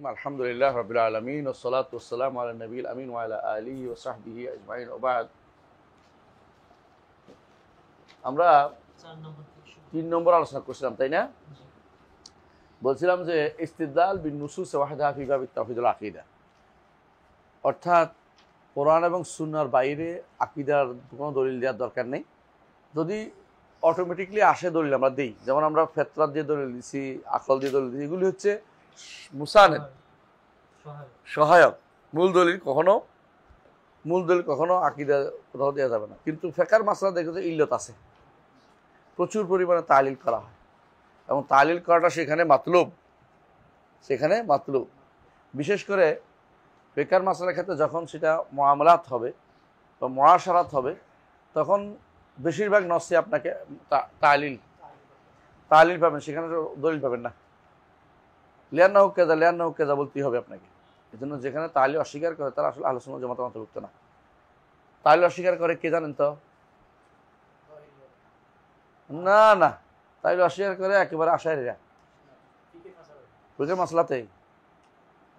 আলহামদুলিল্লাহ রাব্বিল আলামিন ওয়াসসালাতু ওয়াসসালামু আলা নবিয়িল আমিন ওয়া আলা আলিহি ওয়া সাহবিহি আজমাইন ওয়া বা'দ। আমরা 3 নম্বর আলোচনা করছিলাম, তাই না? বলছিলাম যে ইস্তিদলাল বিন নুসুস ওয়াহদাহা ফি বাবিত তাওহীদুল আকীদা, অর্থাৎ কোরআন এবং সুন্নাহর বাইরে আকীদার কোনো দলিল দেওয়ার দরকার নেই। যদি অটোমেটিকলি আসে দলিল আমরা দিই, যেমন আমরা ফিতরাত দিয়ে দলিল দিছি, আকল দিয়ে দলিল দিছি, এগুলি হচ্ছে মুসানেদ, সহায়ক। মূল দলিল কখনো আকীদা কোথাও দেওয়া যাবে না। কিন্তু ফিকহের মাসলা দেখে যে ইল্লত আছে, প্রচুর পরিমাণে তালিল করা হয় এবং তালিল করাটা সেখানে মাতলুব। বিশেষ করে ফিকহের মাসলার ক্ষেত্রে যখন সেটা মুআমালাত হবে বা মুআশারাত হবে, তখন বেশিরভাগ নসে আপনাকে তালিল পাবেন, সেখানে দলিল পাবেন না। লিয়ান্নাহু কাযা বলতেই হবে আপনাকে। এই জন্য যেখানে তালিল অস্বীকার করে তারা আসলে আহলে সুন্নাহ জামাতের অন্তর্ভুক্ত না। তালিল অস্বীকার করে কে জানেন তো? না, তালিল অস্বীকার করে একেবারে আশারীরা। ফিকহের মাসলাতেই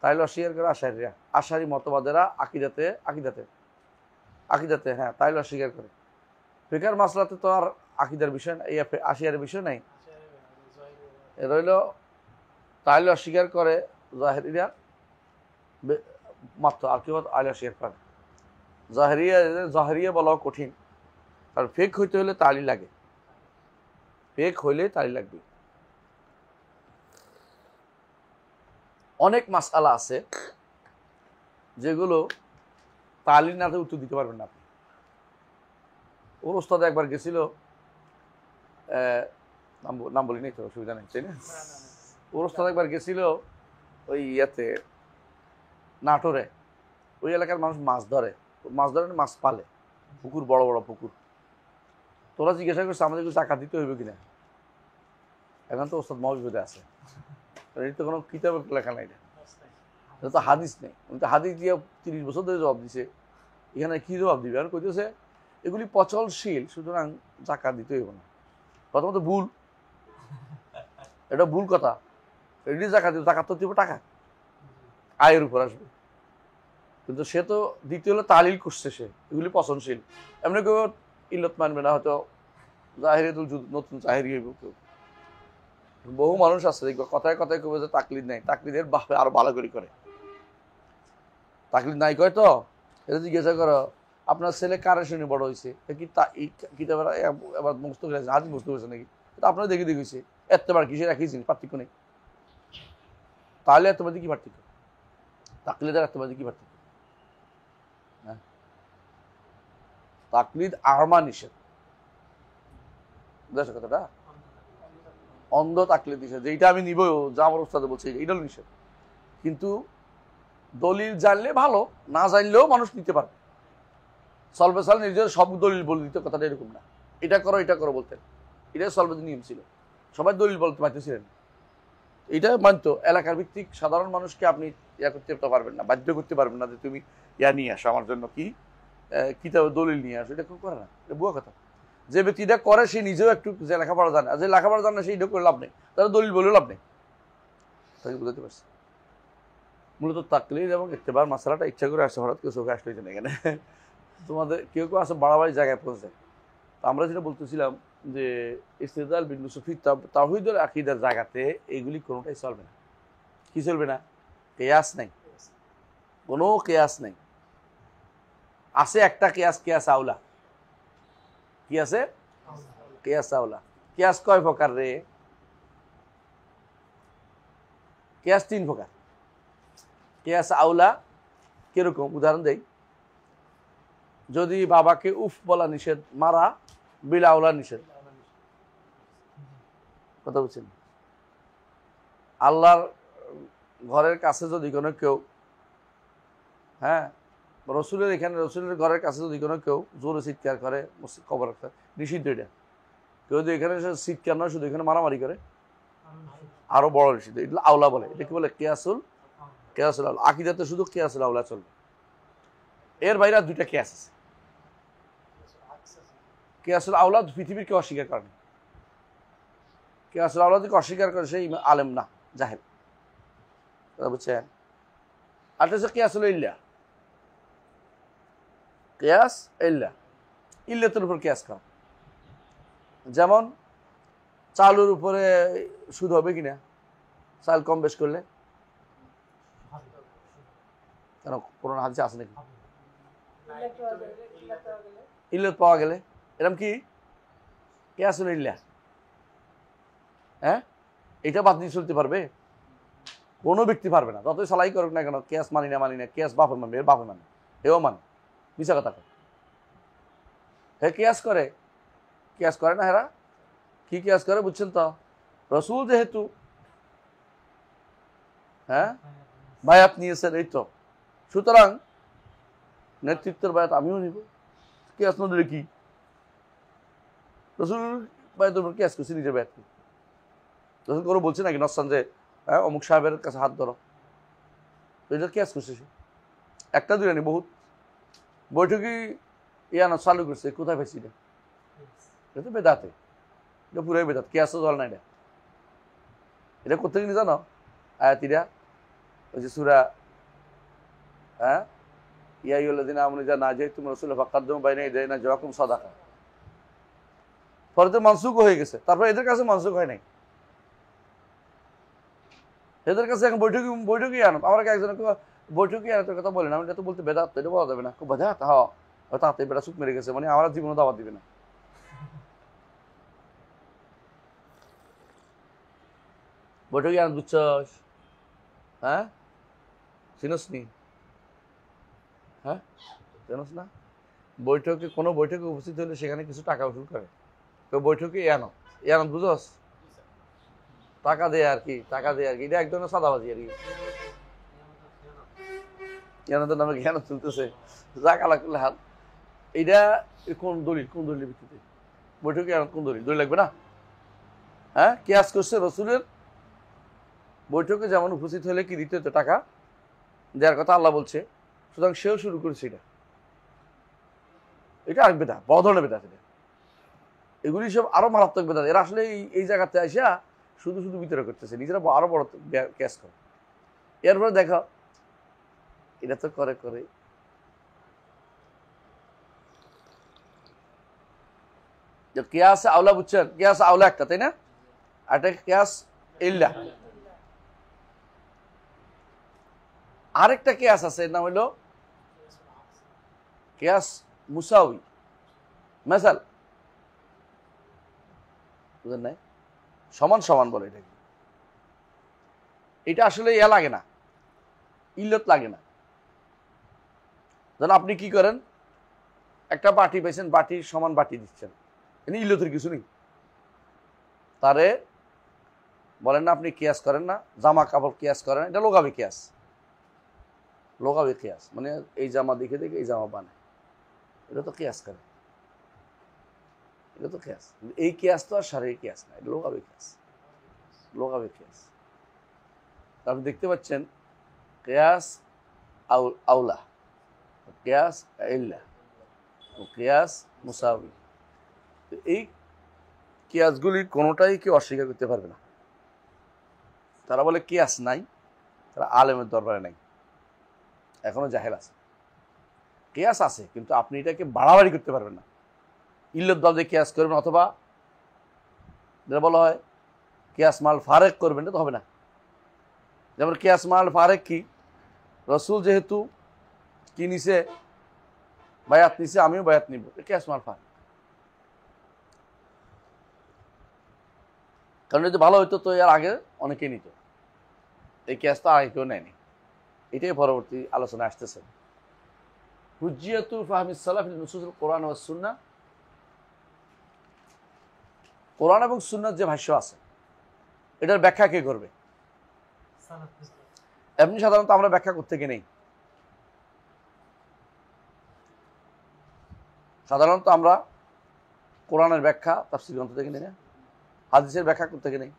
তালিল অস্বীকার করে আশারীরা, আশারি মতবাদেরা আকিদাতে হ্যাঁ তালিল অস্বীকার করে। ফিকহের মাসলাতে তো আর আকিদার বিষয় এই আশিয়ারের বিষয় নাই। এ রইল তালিল অস্বীকার করে জাহেরিরা মাত্র, আর কেউ তালিল অস্বীকার করে। জাহেরিয়া বলাও কঠিন, কারণ ফেক হইতে হলে তালিল লাগে, ফেক হইলে তালিল লাগবে। অনেক মাসআলা আছে যেগুলো তালিল না উত্তর দিতে পারবেন না আপনি। ওর ওস্তাদ একবার গেছিল, নাম বলি নাই তো, অসুবিধা নেই, তাই না? ওর ওস্তাদ একবার গেছিল ওই নাটোরে। ওই এলাকার মানুষ মাছ ধরে মাছ পালে, পুকুর, বড় বড় পুকুর। তোরা জিজ্ঞাসা করছে আমাদের কিছু টাকা দিতে হইবে কিনা। এখন তো ওস্তাদ মহাবিপদে আছে, এই তো কোনো কিতাবে লেখা নাই, এটা তো হাদিস নেই। উনি তো হাদিস দিয়ে 30 বছর ধরে জবাব দিছে, এখানে কি জবাব দিবে? আর কইতেছে এগুলি পচলশীল, সুতরাং জাকাত দিতে হইব না। প্রথমত ভুল, এটা ভুল কথা। এটি জাকাত তো দিব টাকা, আয়ের উপর আসবে। কিন্তু সে তো দ্বিতীয় হলো তালিল করছে, সে এগুলি পচনশীল। এমনি কেউ ইল্লত মানবে না, হয়তো নতুন জাহেরি হইব কেউ। বহু মানুষ আছে দেখবো কথায় কেউ যে তাকলিদ নাই, তাকলিদের বাপে আরো ভালো করে তাকলিদ নাই কয় তো। এটা জিজ্ঞাসা করো আপনার ছেলে কারে শুনে বড় হয়েছে, কি কিতাবের এবার মুখস্থ করে হাদিস মুখস্থ করেছে নাকি? এটা আপনারা দেখে দেখেছে। এতবার কিসের একই জিনিস, পার্থক্য নেই। তাহলে এতবাদী কি পার্থক্য? তাকলিদের এতবাদী কি পার্থক্য? হ্যাঁ, তাকলিদ আরমা নিষেধ, বুঝেছো কথাটা? অন্ধ তাকলিদ নিষেধ, যেটা আমি নিব যা আমার ওস্তাদ বলছে এইটা নিষেধ। কিন্তু দলিল জানলে ভালো, না জানলেও মানুষ নিতে পারবে। সলবে সাল নিজের সব দলিল বলে দিতে, কথাটা এরকম না। এটা করো বলতেন, এটাই সলবের নিয়ম ছিল। সবাই দলিল বলতে পারতেছিলেন, এটা মানতো। এলাকার ভিত্তিক সাধারণ মানুষকে আপনি করতে পারবেন না, বাধ্য করতে পারবেন না যে তুমি নিয়ে আসো আমার জন্য, কি কিতাবে দলিল নিয়ে আসো। এটা কেউ করে না, এটা বুয়া কথা। যে ব্যক্তিটা করে সে নিজেও একটু যে লেখাপড়া জানে, আর যে লেখাপড়া জানে সেইটা করে লাভ নেই, তারা দলিল বলেও লাভ নেই। তাকে বুঝতে পারছি। মূলত তাকলিদ এবং ইত্তেবার মাসালাটা ইচ্ছা করে আসছে, হঠাৎ কেউ চোখে আসলে এখানে তোমাদের কেউ আছে বাড়াবাড়ি জায়গায় পৌঁছে। আমরা যেটা বলতেছিলাম যে ইস্তিদলাল বিন নুসুস ফি তাওহীদুল আকীদার জায়গাতে এইগুলি কোনোটাই চলবে না। কি চলবে না? কিয়াস নাই, কোনো কিয়াস নাই। আছে একটা কিয়াস আউলা। কি আছে? কিয়াস আউলা। কিয়াস কয় প্রকার রে? কিয়াস 3 প্রকার। কিয়াস আউলা কিরকম? উদাহরণ দেই। যদি বাবাকে উফ বলা নিষেধ, মারা বিল আউলা নিষেধ। কথা বলছেন? আল্লাহর ঘরের কাছে যদি কোনো কেউ, হ্যাঁ রসুলের ঘরের কাছে যদি কোনো কেউ জোরে চিৎকার করে, কবর নিষিদ্ধ। এটা কেউ যদি এখানে চিৎকার নয়, শুধু এখানে মারামারি করে, আরো বড় নিষিদ্ধ। এটা আউলা বলে। এটা কি বলে? কিয়াসুল আউলা। আকীদাতে শুধু কিয়াসুল আউলা চলবে। এর বাইরে 2টা কিয়াস আছে। কিয়াসুল আউলা পৃথিবীর কেউ অস্বীকার করে না। কিয়াসুল আউলা যদি অস্বীকার করে সেই আলেম না, জাহেল। বুঝছেন? আরেকটা হচ্ছে কিয়াস হলো ইল্লা, কিয়াস ইল্লা, ইল্লাতের উপর কিয়াস করা। যেমন চালুর উপরে সুদ হবে কিনা, চাল কম বেশ করলে, কেন কোন হাদিসে আছে নাকি ইল্লত পাওয়া গেলে? এরকম কি কিয়াস হলো ইল্লা? হ্যাঁ, এটা বাদ দিয়ে চলতে পারবে? কোনো ব্যক্তি পারবে না, যতই সালাই করুক না কেন, কেস মানি না, কেস বাপের মানবে, এর বাপের মানে, এও মানে মিশা কথা। হে কেয়াস করে না, হেরা কি কেয়াস করে বুঝছেন তো? রসুল যেহেতু হ্যাঁ বায়াত নিয়েছেন, এই তো, সুতরাং নেতৃত্বের বায়াত আমিও নিব। কেয়াস না দিলে কি? রসুল বায়াতের উপর কেয়াস করছি, নিজের বায়াত কি রসুল করে বলছে নাকি নসান যে অমুক সাহেবের কাছে হাত ধরো? এটা কেয়াস করছে সে, একটা দুই আনি বহুত বৈঠকি ইয়ানো চালু করছে। কোথায় পাইছি এটা? এটা তো বেদাতে, এটা পুরাই বেদাত, কেয়াসও জল না। এটা কোথেকে নিয়ে জানো? আয়াতিরা ওই যে সূরা ইয়া আইয়ুহাল্লাযীনা আমানু ইযা নাজাইতুম রাসূলা ফাকাদ্দিমু বাইনা ইয়াদাইনা জাওয়াকুম সাদাকা, পরে তো মানসুখ হয়ে গেছে। তারপর এদের কাছে মানসুখ হয় নাই, এদের কাছে এখন বৈঠকি আনো। আমার একজন বৈঠকি আনো তোর কথা বলেন, আমি এটা তো বলতে বেদাত, এটা বলা যাবে না। খুব বেদাত, হ্যাঁ তাতে বেটা সুখ মেরে গেছে, মানে আমার জীবনে দাওয়াত দিবে না। বৈঠকি আনো বুঝছস? হ্যাঁ, চিনস নি? হ্যাঁ, জানোস না? বৈঠকে, কোনো বৈঠকে উপস্থিত হলে সেখানে কিছু টাকা উসুল করে। তো বৈঠকে ইয়ানত বুঝস? টাকা দেয় আর কি, এটা এক ধরনের সাদাবাজি আর কি। ইয়ানতের নামে জ্ঞান চলতেছে, যা কালা করলে হাত। এইটা কোন দলিল ভিত্তিতে বৈঠকে ইয়ানত? কোন দলিল লাগবে না? হ্যাঁ, কিয়াস করছে রসুলের বৈঠকে যেমন উপস্থিত হলে কি দিতে হতো, টাকা দেওয়ার কথা আল্লাহ বলছে, সুতরাং সেও শুরু করেছে এটা আর বেদা, বড় ধরনের বেদা। এগুলি সব আরো মারাত্মক বেদা। এরা আসলে এই জায়গাতে আসা শুধু বিতরণ করতেছে, নিজেরা আরো বড় ক্যাশ করে। এরপরে দেখো এটা তো করে কিয়াস আওলা, বুঝছেন? কিয়াস আওলা একটা, তাই না? আর একটা কিয়াস ইল্লা। আরেকটা কিয়াস আছে, এর নাম হলো কিয়াস মুসাউই। মেসাল বুঝেন নাই? সমান বলে এটাকে। এটা আসলে ইয়া লাগে না, ইল্লত লাগে না। যেন আপনি কি করেন, একটা বাটি পেয়েছেন, বাটির সমান বাটি দিচ্ছেন, ইল্লতের কিছু নেই। তারে বলেন না আপনি কিয়াস করেন না, জামা কাপড় কিয়াস করেন, এটা লোগাবে কিয়াস। মানে এই জামা দেখে এই জামা বানায়, এটা তো কিয়াস করে, এটা তো কিয়াস। এই কিয়াস তো আর শারীরিক কিয়াস না, এটা লোগাবে কিয়াস। আপনি দেখতে পাচ্ছেন কিয়াস আউলা, কিয়াস ইল্লা, কিয়াস মুসাউই। এই কিয়াসগুলির কোনোটাই কেউ অস্বীকার করতে পারবে না। তারা বলে কিয়াস নাই, তারা আলেমের দরবারে নাই, এখনো জাহেল আছে। কিয়াস আছে, কিন্তু আপনি এটাকে বাড়াবাড়ি করতে পারবেন না। ইল্লত দল দিয়ে কিয়াস করবেন, অথবা যেটা বলা হয় কিয়াস মাল ফারেক করবেন, এটা তো হবে না। যেমন কিয়াস মাল ফারেক কি, রসুল যেহেতু কি নিছে, বায়াত নিছে, আমিও বায়াত নিব, কিয়াস মাল ফারেক। কারণ যদি ভালো হইতো তো এর আগে অনেকেই নিত, এই কিয়াসটা আগে কেউ নেয়নি। এটাই পরবর্তী আলোচনা আসতেছে। হুজ্জিয়াতু ফাহমিস সালাফ ফিল নুসুসিল কোরআন ওয়াস সুন্নাহ, কোরআন এবং সুন্নাহর যে ভাষ্য আছে এটার ব্যাখ্যা কে করবে? এমনি সাধারণত আমরা ব্যাখ্যা করতে গিয়ে নেই, সাধারণত আমরা কোরআনের ব্যাখ্যা তাফসীর গ্রন্থ থেকে নেই না, হাদিসের ব্যাখ্যা করতে গিয়ে নেই,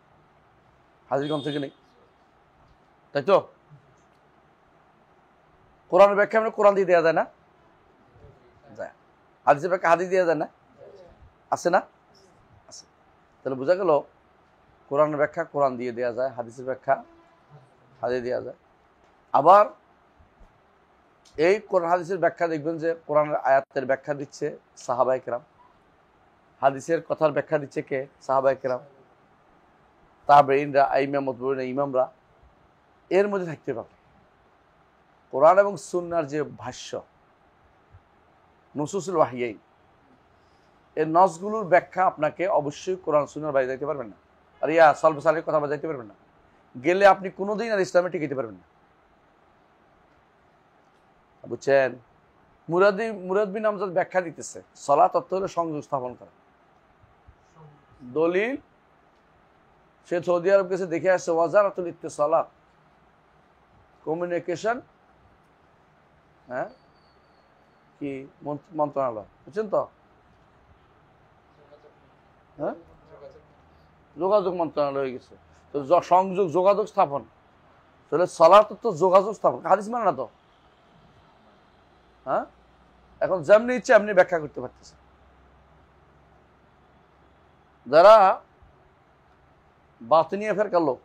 হাদিস গ্রন্থ থেকে নেই, তাই তো? কোরআনের ব্যাখ্যা আমরা কোরআন দিয়ে দেওয়া যায় না, যায়। হাদিসের ব্যাখ্যা হাদিস দেওয়া যায় না, আছে না? আছে। তাহলে বোঝা গেল কোরআনের ব্যাখ্যা কোরআন দিয়ে দেওয়া যায়, হাদিসের ব্যাখ্যা হাদিস দেওয়া যায়। আবার এই কোরআন হাদিসের ব্যাখ্যা দেখবেন যে কোরআনের আয়াতের ব্যাখ্যা দিচ্ছে সাহাবায়ে কেরাম, হাদিসের কথার ব্যাখ্যা দিচ্ছে কে? সাহাবায়ে কেরাম, তাবেঈনরা, আইম্মা মুতবাঈন ইমামরা। এর মধ্যে থাকতে পারে কোরআন এবং সুন্নাহর যে ভাষ্য, নুসুসুল ওয়াহিয়াইন, এর নসগুলোর ব্যাখ্যা আপনাকে অবশ্যই কোরআন সুন্নাহর বাইরে যাইতে পারবেন না। আর সলফে সালেহর কথা বাজাইতে পারবেন না। গেলে আপনি কোনোদিন আর ইসলামে টিকাইতে পারবেন না। বুঝছেন? মুরাদ বিন আমজাদ ব্যাখ্যা দিতেছে সালাত অর্থ হলো সংযোগ স্থাপন করা। দলিল সে সৌদি আরব গেছে, দেখে আসছে ওয়াজারাতুল ইত্তিসালাত, কমিউনিকেশন, হ্যাঁ কি মন্ত্রণালয়, বুঝছেন তো? হ্যাঁ, যোগাযোগ মন্ত্রণালয় হয়ে গেছে। তো সংযোগ, যোগাযোগ স্থাপন, তাহলে সালাত তো যোগাযোগ স্থাপন, হাদিস মানে না তো। হ্যাঁ, এখন যেমনি ইচ্ছে এমনি ব্যাখ্যা করতে পারতেছে। যারা বাতিনিয়া ফেরকার লোক,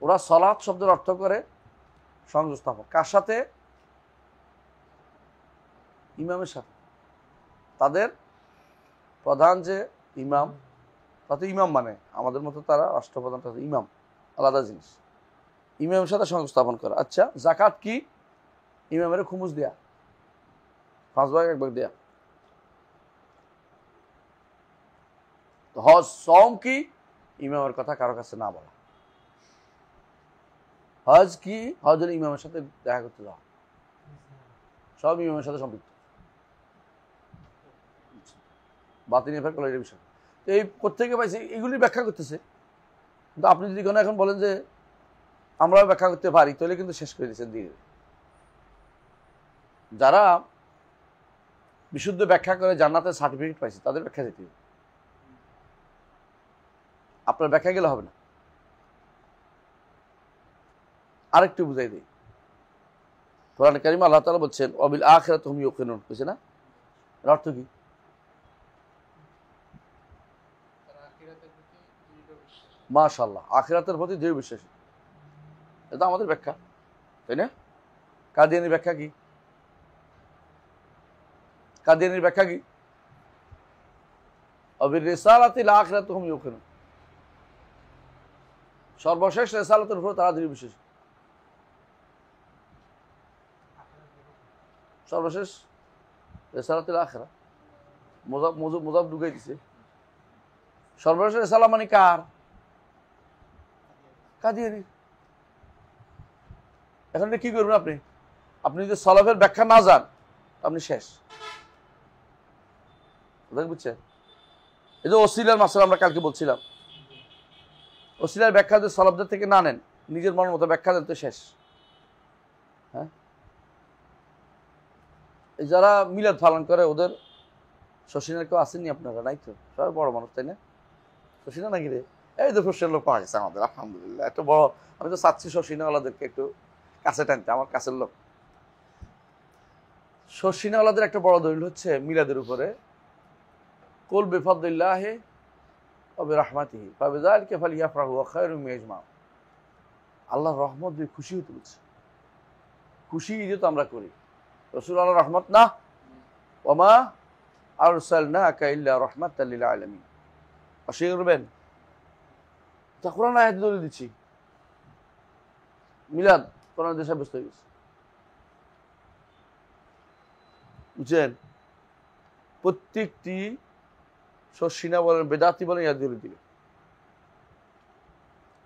ওরা সালাত শব্দের অর্থ করে সংযোগ স্থাপন। কার সাথে? ইমামের সাথে। তাদের প্রধান যে ইমাম, তাতে ইমাম মানে আমাদের মতো তারা রাষ্ট্রপ্রধান, তাতে ইমাম আলাদা জিনিস। ইমামের সাথে সংযোগ স্থাপন করা। আচ্ছা, জাকাত কি? ইমামের খুমুস দেয়া, 5 ভাগ 1 ভাগ দেয়া। হজ সওম কি? ইমামের কথা কারো কাছে না বলা। হজ কি? হজ হলে ইমামের সাথে দেখা করতে যাওয়া, সব ইমামের সাথে সম্পৃক্ত। বাতিনি ফের কলেজের বিষয় এই কোথেকে পাইছে? এগুলি ব্যাখ্যা করতেছে। কিন্তু আপনি যদি কোনো এখন বলেন যে আমরাও ব্যাখ্যা করতে পারি, তাহলে কিন্তু শেষ করে দিচ্ছেন দিয়ে। যারা বিশুদ্ধ ব্যাখ্যা করে জান্নাতের সার্টিফিকেট পাইছে, তাদের ব্যাখ্যা দিতে হবে। আপনার ব্যাখ্যা গেলে হবে না। আরেকটু বুঝাই দিই। কোরআন কারীমে আল্লাহ তাআলা বলছেন ওয়াবিল আখিরাতি হুম ইউকিনুন, বুঝছেন না? এর অর্থ কি? মাশাআল্লাহ, আখিরাতের প্রতি দৃঢ় বিশ্বাসী। এটা আমাদের ব্যাখ্যা, তাই না? কাদিয়ানির ব্যাখ্যা কি? কাদিয়ানির ব্যাখ্যা কি? ওয়াবির রিসালাতিল আখিরাতি হুম ইউকিনুন, সর্বশেষ রিসালাতের উপর তারা দৃঢ় বিশ্বাসী। সর্বশেষ রিসালাতুল আখিরা, মুযাব ঢুকাই দিছে। সর্বশেষ রিসালা মানে কার? কাদিয়ানি। এখন কি করবেন আপনি? আপনি যদি সালাফের ব্যাখ্যা না জান, আপনি শেষ। বুঝছেন? এই যে ওসিলার মাসলা আমরা কালকে বলছিলাম, ওসিলার ব্যাখ্যা যদি সালাফদের থেকে না নেন, নিজের মনের মতো ব্যাখ্যা দেন, তো শেষ। হ্যাঁ, যারা মিলাদ পালন করে, ওদের শশীনের কেউ আসেননি আপনারা? নাই তো, সবাই বড় মানুষ, তাই না? শশীনা নাকি রে? এই তো শশীর লোক পাওয়া গেছে আমাদের, আলহামদুলিল্লাহ। এত বড়, আমি তো চাচ্ছি শশীনাওয়ালাদেরকে একটু কাছে টানতে, আমার কাছের লোক। শশীনাওয়ালাদের একটা বড় দলিল হচ্ছে মিলাদের উপরে, কুল বিফাদলিল্লাহি ওয়া বিরহমাতিহি ফাবিযালিকা ফালইফরাহু ওয়া খায়রুম মিম্মা ইয়াজমাউন। আল্লাহর রহমত দিয়ে খুশি হতে বলছে। খুশি যেহেতু আমরা করি, রাসূল আল্লাহর রহমত না, ওয়া মা আরসালনাকা ইল্লা রাহমাতাল লিল আলামিন। অস্বীকার করবেন? তা কোরআন আয়াত দলিল দিচ্ছি, মিলাদ কোরআন দিয়ে সাব্যস্ত হয়ে গেছে। বুঝছেন? প্রত্যেকটি শশীনা বলেন, বেদাতি বলেন, ইয়াদ দলিল দিবে।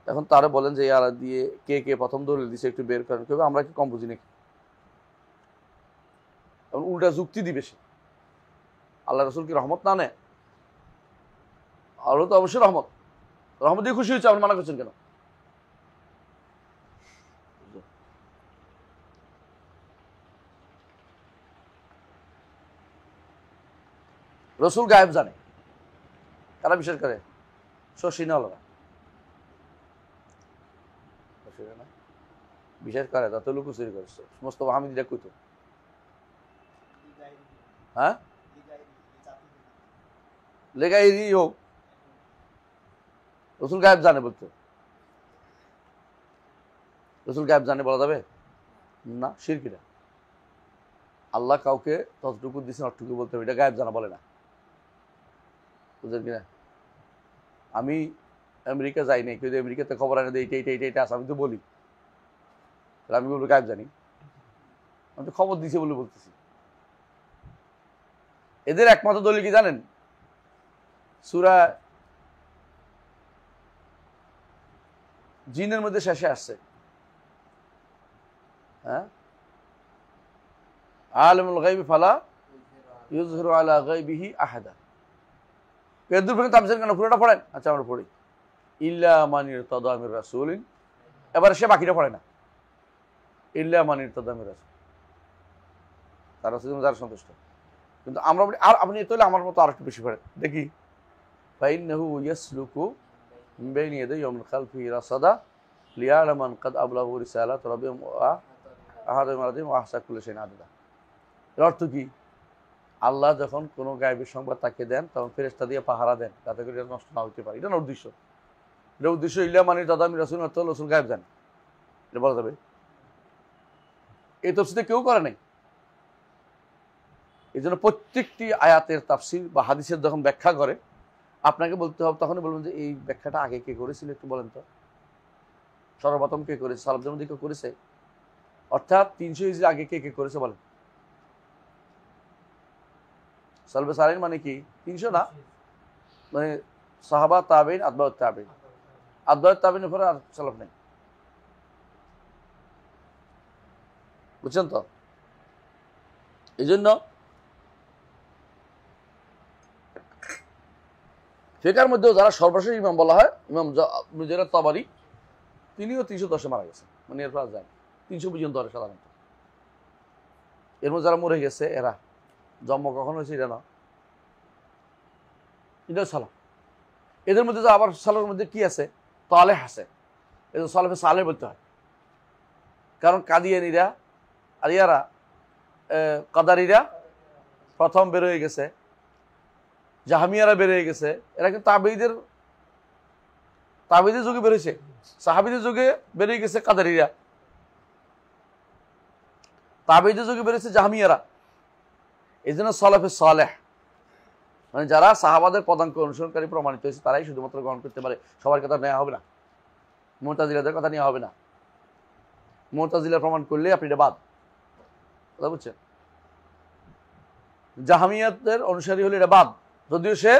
এখন তারা বলেন যে ইয়ারা দিয়ে কে কে প্রথম দলিল দিচ্ছে একটু বের করেন। কেউ আমরা কি কম বুঝি নাকি? এখন উল্টা যুক্তি দিবে সে। আল্লাহ রাসূল কি রহমত না নেয়? আল্লাহ তো অবশ্যই রহমত, রহমত দিয়ে খুশি হচ্ছে, আপনি মানা করছেন কেন? রসুল গায়েব জানে, কারা বিশ্বাস করে? শশীনাওয়ালারা বিশ্বাস করে, তত লুকোচুরি করে। সমস্ত হামিদিরা কইতো, হ্যাঁ, লেগাই হোক, রসুল গায়েব জানে বলতো। রাসূল গায়েব জানে বলা যাবে না? শিরক এটা। আল্লাহ কাউকে ততটুকু দিয়েছেন অতটুকু বলতে হবে, এটা গায়েব জানা বলে না, বুঝলেন কিনা? আমি আমেরিকা যাই নাই, কিন্তু আমেরিকাতে খবর আনে যে এইটা এইটা এইটা এইটা আছে, আমি তো বলি, আমি বলবো গায়েব জানি? আমি তো খবর দিছে বলে বলতেছি। এদের একমাত্র দলিল কি জানেন? সূরা জিনের মধ্যে শেষে আসছে, হ্যাঁ, আলিমুল গায়বি ফালা ইউযহিরু আলা গায়বিহি আহাদা। এর পর্যন্ত তাফসীর কেন পুরোটা পড়েন? আচ্ছা আমরা পড়ি। ইল্লা মান ইরতাদা মির রাসূলিন, এবারে সে বাকিটা পড়ে না। ইল্লা মান ইরতাদা মির রাসূল, তার রাসূল যারা সন্তুষ্ট। কিন্তু আমরা বলি আর আপনি তাহলে আমার মতো আরেকটু বেশি পড়েন দেখি। ফাইন্নাহু ইয়াসলুকু মিন বাইনি ইয়াদাইহি ওয়া মিন খালফিহি রাসাদা লিয়া'লামা মান কাদ আবলাগু রিসালাত রাব্বিহিম ওয়া আহাদা বিমা ওয়া আহসা কুল্লি শাইইন আদাদা। এর অর্থ কি? আল্লাহ যখন কোনো গায়েবের সংবাদ তাকে দেন তখন ফেরেশতা দিয়ে পাহারা দেন যাতে করে এটা নষ্ট না হতে পারে। এটা না উদ্দেশ্য। এটা উদ্দেশ্য ইল্লা মান ইরতাদা মির রাসূলিন, অর্থ রাসূল গায়েব জানেন, এটা বলা যাবে? এই তাফসীর কেউ করে নাই। এই জন্য প্রত্যেকটি আয়াতের তাফসীর বা হাদিসের যখন ব্যাখ্যা করে আপনাকে বলতে হবে, তখনই বলবেন যে এই ব্যাখ্যাটা আগে কে করেছিল একটু বলেন তো, সর্বপ্রথম কে করেছে, সালাফদের মধ্যে কেউ করেছে? অর্থাৎ 300 হিজরি আগে কে কে করেছে বলেন? সালফে সালিহিন মানে কি? 300 না, মানে সাহাবা, তাবেঈন, আতবাউত তাবেঈন। আতবাউত তাবেঈনের পরে আর সালাফ নেই, বুঝছেন তো? এই জন্য ফিকহের মধ্যেও যারা সর্বশেষ ইমাম বলা হয় ইমাম মুজাহিদ তাবারি, তিনিও 310-এ মারা গেছেন, মানে এরপর আর যায় 300 পর্যন্ত ধরে সাধারণত। এর মধ্যে যারা মরে গেছে এরা জন্ম কখন হয়েছে এটা না, এটা সালাফ। এদের মধ্যে যে আবার সালাফের মধ্যে কি আছে? তালেহ আছে, এদের সালাফে সালেহ বলতে হয়। কারণ কাদিয়ানীরা আর ইয়ারা কাদারিরা প্রথম বের হয়ে গেছে, জাহামিয়ারা বের হয়ে গেছে, এরা কিন্তু তাবেঈদের যুগে বের হয়েছে, সাহাবীদের যুগে বের হয়ে গেছে কাদারিরা, তাবেঈদের যুগে বের হয়েছে জাহামিয়ারা। এই জন্য সালাফে সালেহ মানে যারা সাহাবাদের পদাঙ্ক অনুসরণকারী প্রমাণিত হয়েছে তারাই শুধুমাত্র গ্রহণ করতে পারে, সবার কথা নেওয়া হবে না, মুতাজিলাদের কথা নেওয়া হবে না। মুতাজিলা প্রমাণ করলে আপনি এটা বাদ, কথা বুঝছেন? জাহামিয়াতের অনুসারী হলে এটা বাদ, যদিও সে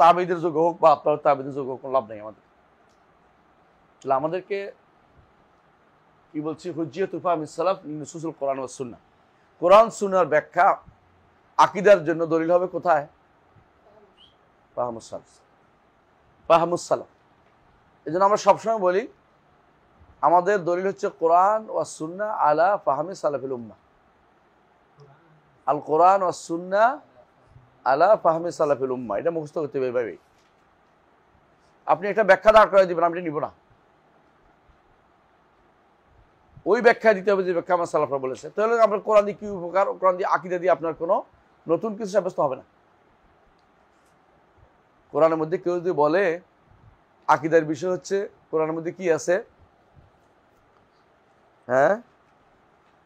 তাবেঈদের যুগ হোক বা আপনার তাবেঈদের যুগ হোক, কোনো লাভ নেই আমাদের। তাহলে আমাদেরকে কি বলছি, হুজ্জিয়াতু ফাহমিস সালাফ মিন নুসুসিল কোরআন ওয়াস সুন্নাহ, কোরআন সুন্নাহর ব্যাখ্যা আকীদার জন্য দলিল হবে কোথায়? ফাহমুস সালাফ, ফাহমুস সালাফ। এজন্য আমরা সবসময় বলি আমাদের দলিল হচ্ছে কোরআন ওয়াস সুন্নাহ আলা ফাহমি সালাফিল উম্মাহ। আল কোরআন ওয়াস সুন্নাহ আলা ফাহমি সালাফিল উম্মাহ, এটা মুখস্থ করতে হবে এইভাবে। আপনি একটা ব্যাখ্যা দাঁড় করে দিবেন, আমি নিব না, ওই ব্যাখ্যা দিতে হবে যে ব্যাখ্যা আমার সালাফরা বলেছে। তাহলে আপনার কোরআন দিয়ে কি উপকার? কোরআন দিয়ে আকীদা দিয়ে আপনার কোনো নতুন কিছু সাব্যস্ত হবে না। কোরআনের মধ্যে কেউ যদি বলে আকীদার বিষয় হচ্ছে কোরআনের মধ্যে কি আছে, হ্যাঁ,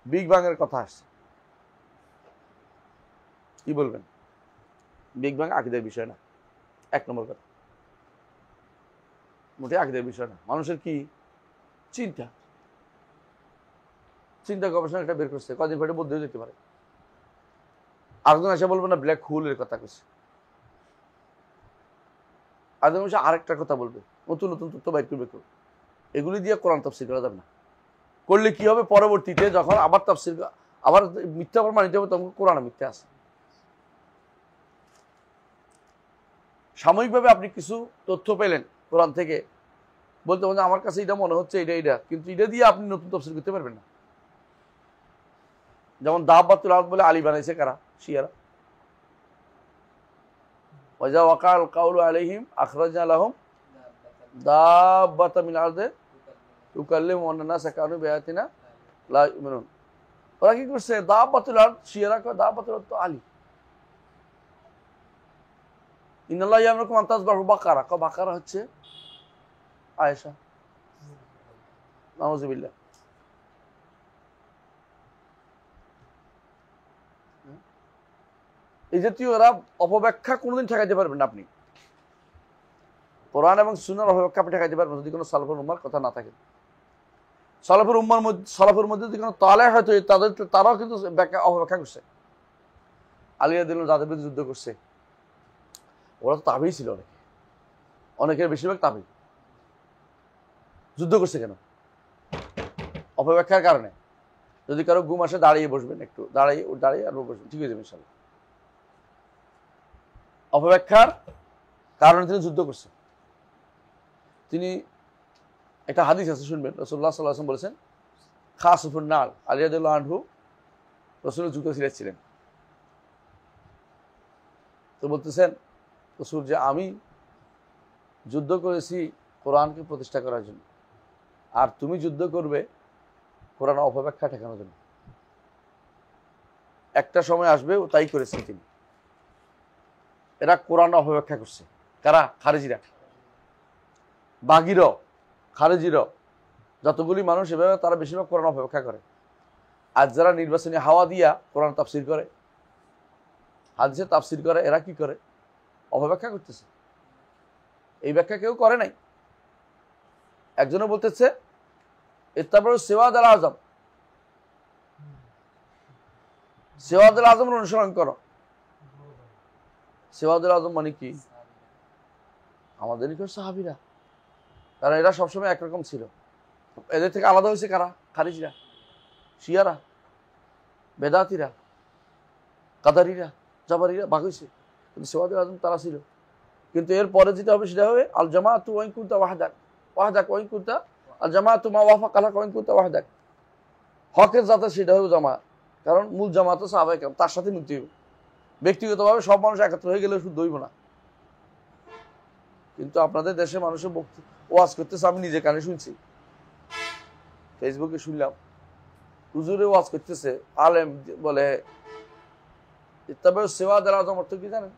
বিগ ব্যাং এর কথা আসছে, কি বলবেন? বিগ ব্যাং আকীদার বিষয় না, 1 নম্বর কথা, মোটে আকীদার বিষয় না। মানুষের কি চিন্তা গবেষণা এটা বের করছে, কদিন পরে বদলে যেতে পারে। আরেকজন এসে বলবো না ব্ল্যাক হোলের কথা কইছে, আরেকজন এসে আরেকটা কথা বলবে, নতুন নতুন তথ্য বাইর করবে কেউ। এগুলি দিয়ে কোরআন তাফসীর করা যাবে না। করলে কি হবে, পরবর্তীতে যখন আবার তাফসীর আবার মিথ্যা প্রমাণিত হবে তখন কোরআনে মিথ্যা আছে। সাময়িকভাবে আপনি কিছু তথ্য পেলেন কোরআন থেকে, বলতে বলতে আমার কাছে এটা মনে হচ্ছে এটা, কিন্তু এটা দিয়ে আপনি নতুন তাফসীর করতে পারবেন না। যেমন দাব্বাতুল আরদ বলে আলী বানাইছে কারা? শিয়ারা। ওয়াজা ওয়াকাল কাউলু আলাইহিম আখরাজনা লাহুম দাব্বাতাম মিনাল আরদি তুকাল্লিমুন নাস কানু বিআয়াতিনা লা ইউমিনুন। ওরা কি করছে? দাব্বাতুল আরদ, শিয়ারা কয় দাব্বাতুল আরদ তো আলী। ইন্নাল্লাহা ইয়ামুরুকুম আন তাযবাহু বাকারা, বাকারা হচ্ছে আয়েশা। নাউজুবিল্লাহ। এই জাতীয় এরা অপব্যাখ্যা কোনোদিন ঠেকাইতে পারবেন না আপনি। কোরআন এবং সুন্নাহর অপব্যাখ্যা আপনি ঠেকাইতে পারবেন যদি কোনো সালাফুল উম্মাহর কথা না থাকে। সালাফের মধ্যে যদি কোনো তালে হয়তো তারাও কিন্তু অপব্যাখ্যা করছে। আলী রাদিয়াল্লাহু যাদের বিরুদ্ধে যুদ্ধ করছে ওরা তো তাবেঈ ছিল, অনেকের বেশিরভাগ তাবেঈ। যুদ্ধ করছে কেন? অপব্যাখ্যার কারণে। যদি কারো ঘুম আসে দাঁড়িয়ে বসবেন, একটু দাঁড়িয়ে আর বসবেন, ঠিক হয়ে যাবে ইনশাআল্লাহ। অপব্যাখ্যার কারণে তিনি যুদ্ধ করছেন। তিনি একটা হাদিস আছে শুনবেন, রাসূলুল্লাহ সাল্লাল্লাহু আলাইহি ওয়াসাল্লাম বলেছেন খাসফুন নার, আলী রাদিয়াল্লাহু আনহু রাসূলের জুতো ছিঁড়েছিলেন। তো বলতেছেন রাসূল যে আমি যুদ্ধ করেছি কোরআনকে প্রতিষ্ঠা করার জন্য, আর তুমি যুদ্ধ করবে কোরআন অপব্যাখ্যা ঠেকানোর জন্য। একটা সময় আসবে ও তাই করেছেন তিনি। এরা কোরআন অপব্যাখ্যা করছে। কারা? খারেজিরা, বাগির, খারেজির, যতগুলি মানুষ এভাবে তারা বেশিরভাগ কোরআন অপব্যাখ্যা করে। আর যারা নির্বাচনী হাওয়া দিয়া কোরআন তাফসির করে, হাদিসে তাফসির করে, এরা কি করে? অপব্যাখ্যা করতেছে। এই ব্যাখ্যা কেউ করে নাই। একজনে বলতেছে ইত্তাবাউ সিওয়াদ আল আজম, সিওয়াদ আল আজমের অনুসরণ করো। সিওয়াদ আল আজম মানে কি? আমাদের নিকট সাহাবীরা, কারণ এরা সবসময় একরকম ছিল। এদের থেকে আলাদা হয়েছে কারা? খারিজিরা, শিয়ারা, বেদাতিরা, কাদারিরা, জাবারিরা ভাগ হয়েছে। কিন্তু সিওয়াদ আল আজম তারা ছিল। কিন্তু এর পরে যেটা হবে সেটা হবে আল জামাআতু ওয়া ইন কুনতা ওয়াহদাক, ওয়াহদাক ওয়া ইন কুনতা আল জামাআতু মা ওয়াফাকা লাকা ওয়া ইন কুনতা ওয়াহদাক। হকের জাতে সেটা হবে জামাত, কারণ মূল জামাত তো সাহাবায়ে কেরাম, তার সাথে মিলতে হবে। ব্যক্তিগতভাবে সব মানুষ একত্র হয়ে গেলে শুদ্ধ হইব না। কিন্তু আপনাদের দেশে মানুষের ওয়াজ করতেছে, আমি নিজে কানে শুনছি, ফেসবুকে শুনলাম, হুজুরে ওয়াজ করতেছে, আলেম বলে ইত্তাবাউ সিওয়াদ আল আজম অর্থ কি জানেন?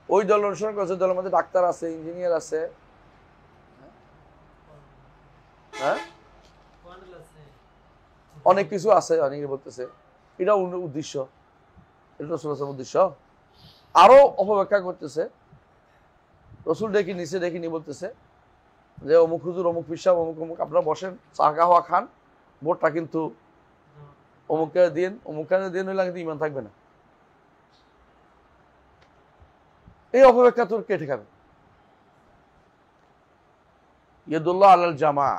ওই দল অনুসরণ করছে, দলের মধ্যে ডাক্তার আছে, ইঞ্জিনিয়ার আছে, হ্যাঁ অনেক কিছু আছে। অনেকে বলতেছে এটা উদ্দেশ্য, এটা রাসূলের উদ্দেশ্য। আরো অপব্যাখ্যা করতেছে, রসুল ডেকে নিচে ডেকে নিয়ে বলতেছে যে অমুক হুজুর, অমুক পিসা, অমুক অমুক, আপনারা বসেন, চা কাওয়া খান, ভোটটা কিন্তু অমুককে দিন, অমুককে দিন, হইলে কিন্তু ইমান থাকবে না। এই অপব্যাখ্যা তোর কে ঠেকাবে? ইয়াদুল্লাহ আলাল জামা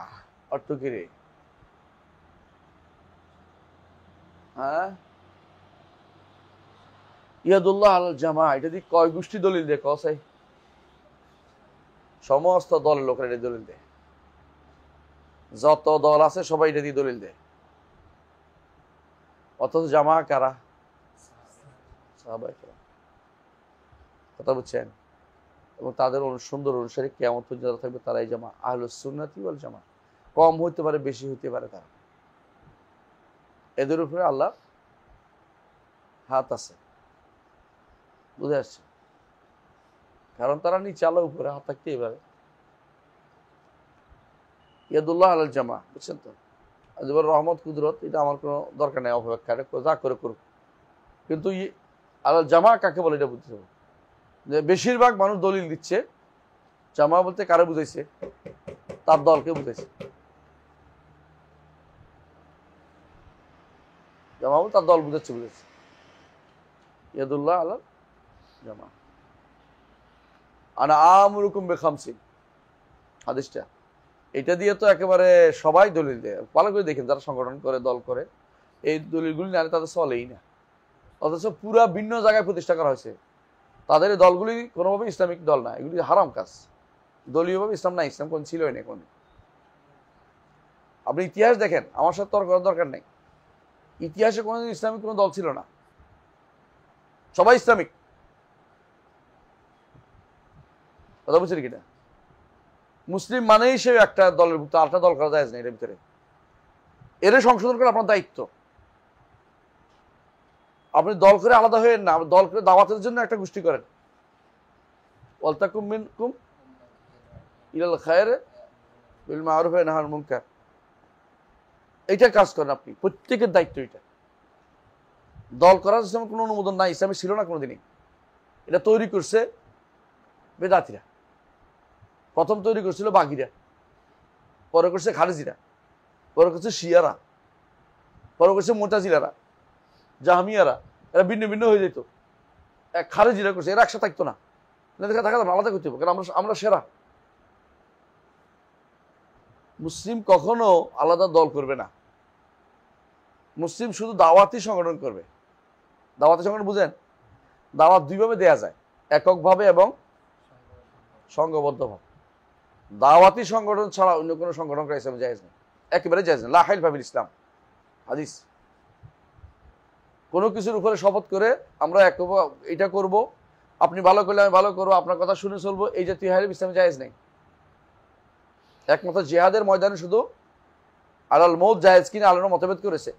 অর্থ কি রে? হ্যাঁ, ইয়াদুল্লাহ আলাল জামা, এটা দিয়ে কয় গোষ্ঠী দলিল দেয়? কসাই সমস্ত দলের লোকেরা এটা দলিল দেয়। যত দল আছে সবাই এটা দিয়ে দলিল দেয়। অথচ জামা কারা? সাহাবায়ে কেরাম। কথা বুঝছেন? এবং তাদের সুন্দর অনুসারী কিয়ামত পর্যন্ত যারা থাকবে তারাই জামা, আহলুস সুন্নাতি ওয়াল জামা। কম হইতে পারে, বেশি হইতে পারে, তারা এদের উপরে আল্লাহ হাত আছে। বুঝে আসছে? কারণ তারা নিচে, আল্লাহ উপরে হাত থাকতেই পারে। ইয়াদুল্লাহ আলাল জামা, বুঝছেন তো? রহমত কুদরত, এটা আমার কোনো দরকার নেই অপব্যাখ্যা, যা করে করুক। কিন্তু আলাল জামা কাকে বলে এটা বুঝতে হবে। যে বেশিরভাগ মানুষ দলিল দিচ্ছে, জামা বলতে কারে বুঝাইছে? তার দলকে বুঝাইছে। জামা বলতে তার দল বুঝাচ্ছে। ইয়াদুল্লাহ আলাল জামা। আনা আমরুকুম বিখামসিন, হাদিসটা এটা দিয়ে তো একেবারে সবাই দলিল দেয়। ভালো করে দেখেন, যারা সংগঠন করে, দল করে, এই দলিলগুলি না তাদের চলেই না। অথচ পুরা ভিন্ন জায়গায় প্রতিষ্ঠা করা হয়েছে। তাদের এই দলগুলি কোনোভাবে ইসলামিক দল না, এগুলি হারাম কাজ। দলীয়ভাবে ইসলাম না, ইসলাম কোন ছিলই না। কোন আপনি ইতিহাস দেখেন, আমার সাথে তর্ক করার দরকার নেই। ইতিহাসে কোনোদিন ইসলামিক কোনো দল ছিল না, সবাই ইসলামিক। কথা বুঝছেন কিনা? মুসলিম মানেই সে একটা দলের ভুক্ত, আরেকটা দল করা যায় না এর ভিতরে। এর সংশোধন করে আপনার দায়িত্ব। আপনি দল করে আলাদা হয়ে না, দল করে দাওয়াতের জন্য একটা গোষ্ঠী করেন। ওয়ালতাকুম মিনকুম ইলাল খায়রে বিল মারুফ ওয়া নাহয়ুল মুনকার, এইটা কাজ করেন আপনি, প্রত্যেকের দায়িত্ব এটা। দল করার ইসলামের কোনো অনুমোদন নাই, ইসলামে ছিল না কোনোদিনই। এটা তৈরি করছে বেদাতিরা, প্রথম তৈরি করছিল বাগিরা, পরে করছে খারেজিরা, পরে করছে শিয়ারা, পরে করছে মোতাজিলারা, জাহামিয়ারা। এরা ভিন্ন ভিন্ন হয়ে যেত। এক খারেজিরা করছে, এরা একসাথে থাকতো না, থাকা আলাদা করতে হবে, কারণ আমরা সেরা। মুসলিম কখনো আলাদা দল করবে না, মুসলিম শুধু দাওয়াতি সংগঠন করবে। দাওয়াতি সংগঠন বুঝেন? দাওয়াত দুইভাবে দেয়া যায়, এককভাবে এবং সংঘবদ্ধভাবে। দাওয়াতি সংগঠন ছাড়া অন্য কোনো সংগঠন করা ইসলামে জায়েজ নেই, একেবারে জায়েজ নেই। লা হাইল ফিল ইসলাম, হাদিস। কোনো কিছুর উপরে শপথ করে আমরা এটা করব, আপনি ভালো করলে আমি ভালো করবো, আপনার কথা শুনে চলবো, এই জাতীয় হাইল ইসলামে জায়েজ নেই। একমাত্র জিহাদের ময়দানে শুধু আলাল মৌত জায়েজ কিনা আলানো মতভেদ করেছে,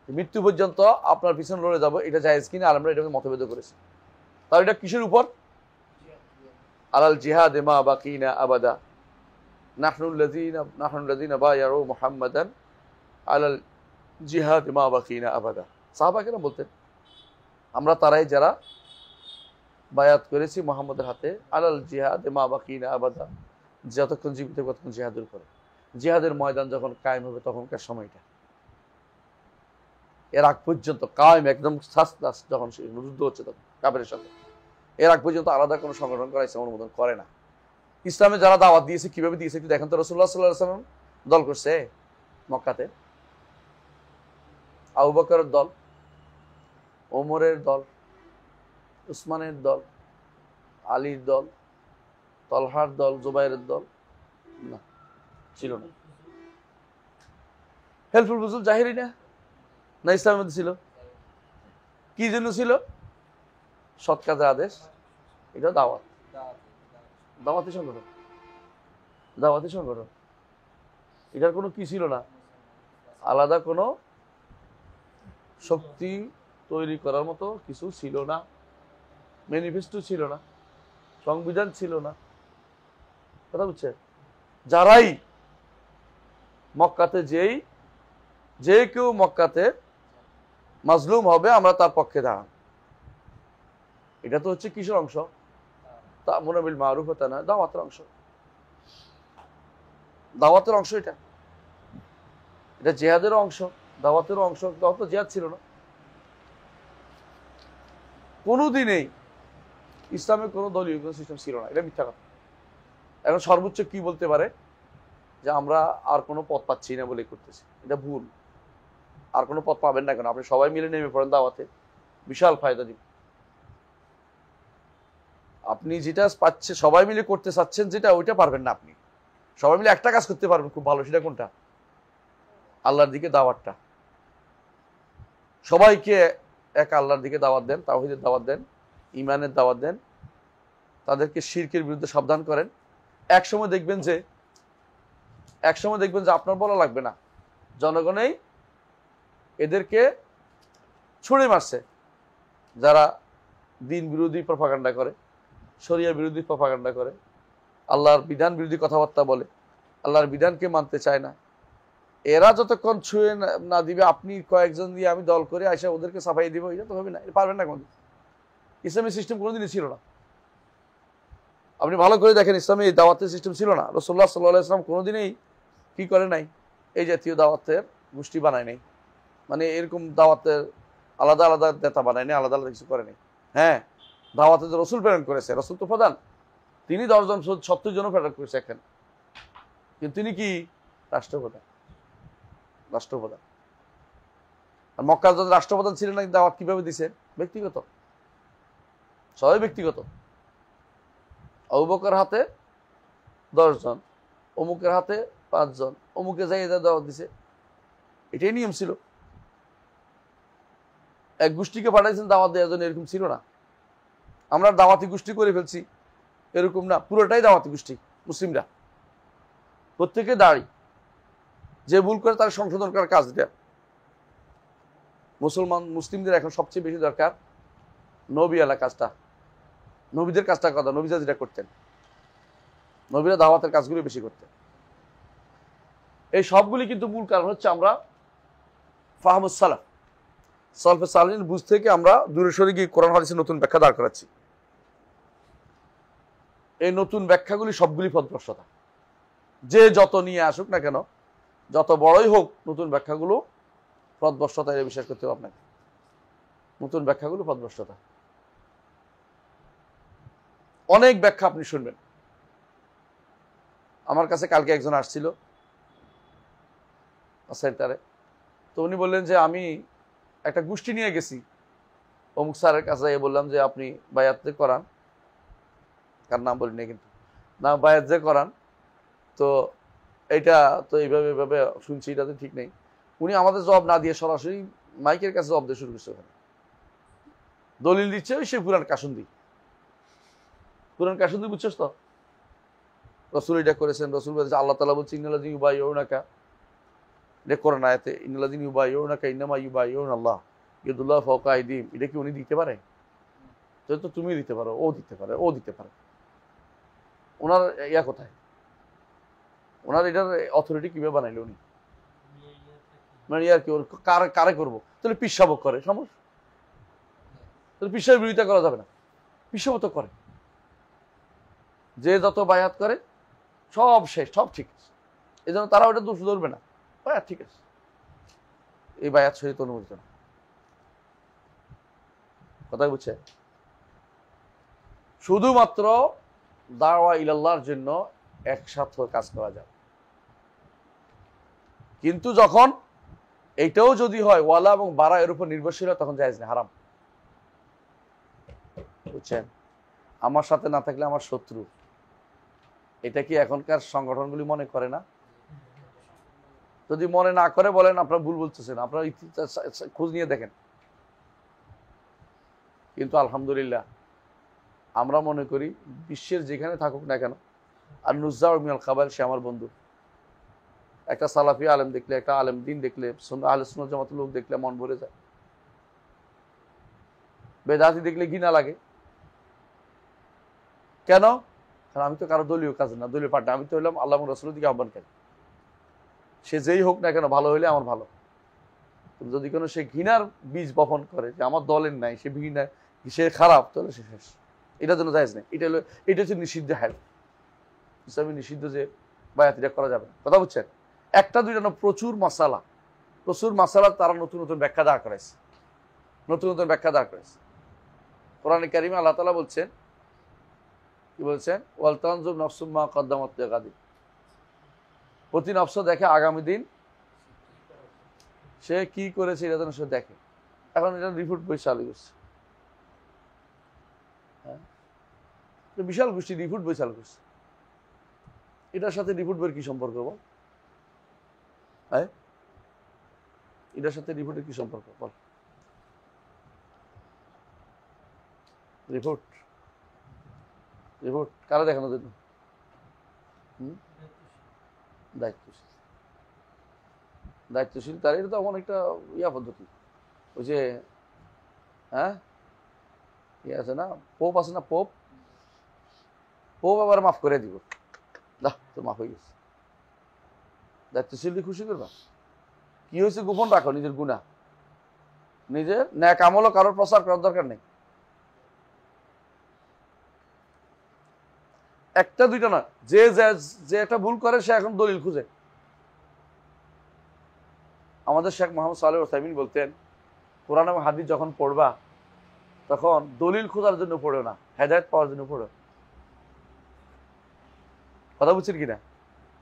মৃত্যু পর্যন্ত আপনার পিছনে লড়ে যাবো, এটা জায়েজ কিনা আলমরা এটাকে মতভেদ করেছে। তাহলে এটা কিসের উপর? আলাল জিহাদে মা বাকিনা আবাদা, নাহনুল্লাযীনা বায়াউ মুহাম্মাদান আলাল জিহাদে মা বাকিনা আবাদা। সাহাবা কেন বলতেন আমরা তারাই যারা বায়াত করেছি মুহাম্মদের হাতে, আলাল জিহাদে মা বাকিনা আবাদা, যতক্ষণ জীবিত ততক্ষণ জিহাদের করে। জিহাদের ময়দান যখন কায়েম হবে তখনকার সময়টা, এর আগ পর্যন্ত কায়েম একদম যখন যুদ্ধ হচ্ছে তখন কাফেরের সাথে, এর আগ পর্যন্ত আলাদা কোনো সংগঠন করা ইসলাম অনুমোদন করে না। ইসলামে যারা দাওয়াত দিয়েছে কিভাবে দিয়েছে একটু দেখেন তো। রাসূলুল্লাহ সাল্লাল্লাহু আলাইহি ওয়াসাল্লাম দল করছে মক্কাতে, আবু বকরের দল, ওমরের দল, উসমানের দল, আলীর দল, তলহার দল, জুবাইরের দল না, ছিল না। হেলফুল ফুজুল জাহিরি না, না ইসলামের মধ্যে ছিল। কি জন্য ছিল? সৎ কাজের আদেশ, এটা দাওয়াত, দাওয়াতি সংগঠন, দাওয়াতি সংগঠন। এটার কোনো কি ছিল না, আলাদা কোনো শক্তি তৈরি করার মতো কিছু ছিল না, ম্যানিফেস্টো ছিল না, সংবিধান ছিল না। কথা বুঝছে? যারাই মক্কাতে যে কেউ মক্কাতে মাজলুম হবে আমরা তার পক্ষে দাঁড়ান। এটা তো হচ্ছে কিসের অংশ? তা'মুরুনা বিল মা'রুফ ওয়া তানহা, দাওয়াতের অংশ। দাওয়াতের অংশ এটা, এটা জিহাদেরও অংশ, দাওয়াতেরও অংশ। দাওয়াত তো জিহাদ ছিল না কোনোদিনেই, ইসলামের কোনো দলীয় কোনো সিস্টেম ছিল না, এটা মিথ্যা কথা। এখন সর্বোচ্চ কি বলতে পারে যে আমরা আর কোনো পথ পাচ্ছি না বলে করতেছি, এটা ভুল। আর কোনো পথ পাবেন না কেন? আপনি সবাই মিলে নেমে পড়েন দাওয়াতে, বিশাল ফায়দা দিবে। আপনি যেটা পাচ্ছে সবাই মিলে করতে চাচ্ছেন যেটা, ওইটা পারবেন না আপনি। সবাই মিলে একটা কাজ করতে পারবেন খুব ভালো, সেটা কোনটা? আল্লাহর দিকে দাওয়াতটা। সবাইকে এক আল্লাহর দিকে দাওয়াত দেন, তাওহীদের দাওয়াত দেন, ঈমানের দাওয়াত দেন, তাদেরকে শিরকের বিরুদ্ধে সাবধান করেন। একসময় দেখবেন যে আপনার বলা লাগবে না, জনগণেই এদেরকে ছুঁড়ে মারছে। যারা দিন বিরোধী প্রপাগান্ডা করে, শরিয়া বিরোধী প্রপাগান্ডা করে, আল্লাহর বিধান বিরোধী কথাবার্তা বলে, আল্লাহর বিধানকে মানতে চায় না, এরা যতক্ষণ ছুঁয়ে না দিবে, আপনি কয়েকজন দিয়ে আমি দল করে আইসা ওদেরকে সাফাই দিব, এটা তো হবে না, পারবেন না কোনদিন। ইসলামী সিস্টেম কোনোদিনই ছিল না। আপনি ভালো করে দেখেন, ইসলামী দাওয়াতের সিস্টেম ছিল না। রাসূলুল্লাহ সাল্লাল্লাহু আলাইহি ওয়াসাল্লাম কোনোদিনই কি করে নাই, এই জাতীয় দাওয়াতের গোষ্ঠী বানায় নাই, মানে এরকম দাওয়াতের আলাদা আলাদা নেতা বানায় নাই, আলাদা আলাদা কিছু করে নাই। হ্যাঁ, দাওয়াতে যে রসুল প্রেরণ করেছে, রসুল তো প্রধান, তিনি 10 জন 70 জন প্রেরণ করেছে এখন, কিন্তু তিনি কি রাষ্ট্রপ্রধান। আর মক্কার যখন রাষ্ট্রপ্রধান ছিলেন না, দাওয়াত কিভাবে দিছে? ব্যক্তিগত, সবাই ব্যক্তিগত। আবু বকর হাতে 10 জন, অমুকের হাতে 5 জন, অমুকে যাই দাওয়াত দিছে, এটাই নিয়ম ছিল। এক গোষ্ঠীকে পাঠাইছেন দাওয়াত দেওয়ার জন্য, এরকম ছিল না। আমরা দাওয়াতি গোষ্ঠী করে ফেলছি, এরকম না, পুরোটাই দাওয়াতি গোষ্ঠী। মুসলিমরা প্রত্যেকে দাঁড়ি, যে ভুল করে তার সংশোধন করার কাজ এটা। মুসলিমদের এখন সবচেয়ে বেশি দরকার নবী আলা কাজটা, নবীদের কাজটা কথা, নবীরা যেটা করতেন। নবীরা দাওয়াতের কাজগুলি বেশি করতেন। এই সবগুলি কিন্তু মূল কারণ হচ্ছে আমরা ফাহমুস সালাফ, সালফে সালিহিন বুঝ থেকে আমরা দূরে সরে গিয়ে কোরআন হাদিসের নতুন ব্যাখ্যা দাঁড় করাচ্ছি। এই নতুন ব্যাখ্যাগুলি সবগুলি পথভ্রষ্টতা। যে যত নিয়ে আসুক না কেন, যত বড়ই হোক, নতুন ব্যাখ্যাগুলো পথভ্রষ্টতা। এর বিশ্বাস করতে হবে আপনাকে, নতুন ব্যাখ্যাগুলো পথভ্রষ্টতা। অনেক ব্যাখ্যা আপনি শুনবেন। আমার কাছে কালকে একজন আসছিল সেন্টারে, তো উনি বললেন যে আমি একটা গোষ্ঠী নিয়ে গেছি অমুক স্যারের কাছে, বললাম যে আপনি বায়াত যে করান, কার নাম বলিনি কিন্তু, না বায়াত যে করান, তো এটা তো এইভাবে এইভাবে শুনছি, এটা তো ঠিক নেই। উনি আমাদের জবাব না দিয়ে সরাসরি মাইকের কাছে জবাব দিয়ে শুরু করছে। ওখানে দলিল দিচ্ছে ওই সে পুরান কাসুন্দি, পুরান কাসুন্দি, বুঝছস তো? রসুল এটা করেছেন, রসুল বলছে আল্লাহ তাআলা বলছে ইন্নাল্লাযীনা ইউবাইয়ুনাকা, এটা কোরআন আয়াতে, ইন্নাল্লাযীনা ইউবাইয়ুনাকা ইন্নামা ইউবাইয়ুনাল্লাহ ইয়াদুল্লাহি ফাওকা আইদিহিম। এটা কি উনি দিতে পারে? তো তুমি দিতে পারো, ও দিতে পারে, ও দিতে পারে। ওনার ইয়া কোথায়? ওনার এটার অথরিটি কিভাবে বানাইলো উনি? মানে ইয়ার কি, ওর কারে করবো? তাহলে পিসাবক করে সমস্যা, তাহলে পিসাবের বিরোধিতা করা যাবে না। পিসাব তো করে, যে যত বায়াত করে সব শেষ, সব ঠিক আছে। এই জন্য তারা ওটা দোষ ধরবে না, বায়াত ঠিক আছে, এই বায়াত শরীয়তে অনুমোদিত না। কথা বুঝছে? শুধুমাত্র দাওয়া ইলাল্লাহর জন্য একসাথে কাজ করা যায়, কিন্তু যখন এইটাও যদি হয় ওয়ালা এবং বারা এর উপর নির্ভরশীল হয়, তখন জায়েজ না, হারাম। বুঝছেন? আমার সাথে না থাকলে আমার শত্রু, এটা কি এখনকার সংগঠনগুলি মনে করে না? যদি মনে না করে বলেন আপনারা ভুল বলতেছেন, আপনারা খোঁজ নিয়ে দেখেন। কিন্তু আলহামদুলিল্লাহ আমরা মনে করি বিশ্বের যেখানে থাকুক না কেন, আর নুজ্জাউর মিনাল খাবাইল সে আমার বন্ধু। একটা সালাফি আলেম দেখলে, একটা আলেম দিন দেখলে, আহলে সুন্নাত জামাতের লোক দেখলে মন ভরে যায়। বেদাতি দেখলে ঘৃণা লাগে। কেন? কারণ আমি তো কারো দলীয় কাজ না, দলীয় পার্টি, আমি তো হইলাম আল্লাহ এবং রাসূলের দিকে আহ্বানকারী। সে যেই হোক না কেন, ভালো হইলে আমার ভালো। যদি কোনো সে ঘৃণার বীজ বপন করে যে আমার দলের নাই, সে ঘৃণা, সে খারাপ, তাহলে সে শেষ। এটার জন্য জায়েজ নেই। এটা হচ্ছে নিষিদ্ধ হাল, ইসলামী নিষিদ্ধ, যে বায়াতিটা করা যাবে না। কথা বুঝছেন? একটা দুইটা না, প্রচুর মাসালা তারা নতুন নতুন ব্যাখ্যা দাঁড় করাইছে, নতুন নতুন ব্যাখ্যা দাঁড় করাইছে। কোরআনে কারিমে আল্লাহ তাআলা বলছেন, কি বলছেন? ওয়াল তানজুর নাফসুম মা কদ্দামাত লিগাদিন। প্রতি নফস দেখে আগামী দিন সে কি করেছে, এটা যেন সে দেখে। এখন এটা রিপোর্ট বই চালু করছে, হ্যাঁ, বিশাল গোষ্ঠী রিপোর্ট বই চালু করছে। এটার সাথে রিপোর্ট বইয়ের কি সম্পর্ক বল? হ্যাঁ, এটার সাথে রিপোর্টের কি সম্পর্ক বল? রিপোর্ট কারা দেখানোর জন্য? দায়িত্বশীল তার, এটা তো এমন একটা ইয়া পদ্ধতি। ওই যে হ্যাঁ ইয়ে আছে না, পোপ আছে না, পোপ আবার মাফ করে দিব, তো মাফ হয়ে গেছে। দায়িত্বশীল খুশি করবা, কি হয়েছে গোপন রাখো, নিজের গুনাহ, নিজের ন্যাক আমলও কারোর প্রচার করার দরকার নেই। একটা দুইটা না, যে একটা ভুল করে সে এখন দলিল খুঁজে। আমাদের শেখ মোহাম্মদ সালেহ উসাইমিন বলতেন, কোরআন এবং হাদিস যখন পড়বা তখন দলিল খোঁজার জন্য পড়ো না, হেদায়েত পাওয়ার জন্য পড়ো। কথা বুঝছেন কিনা?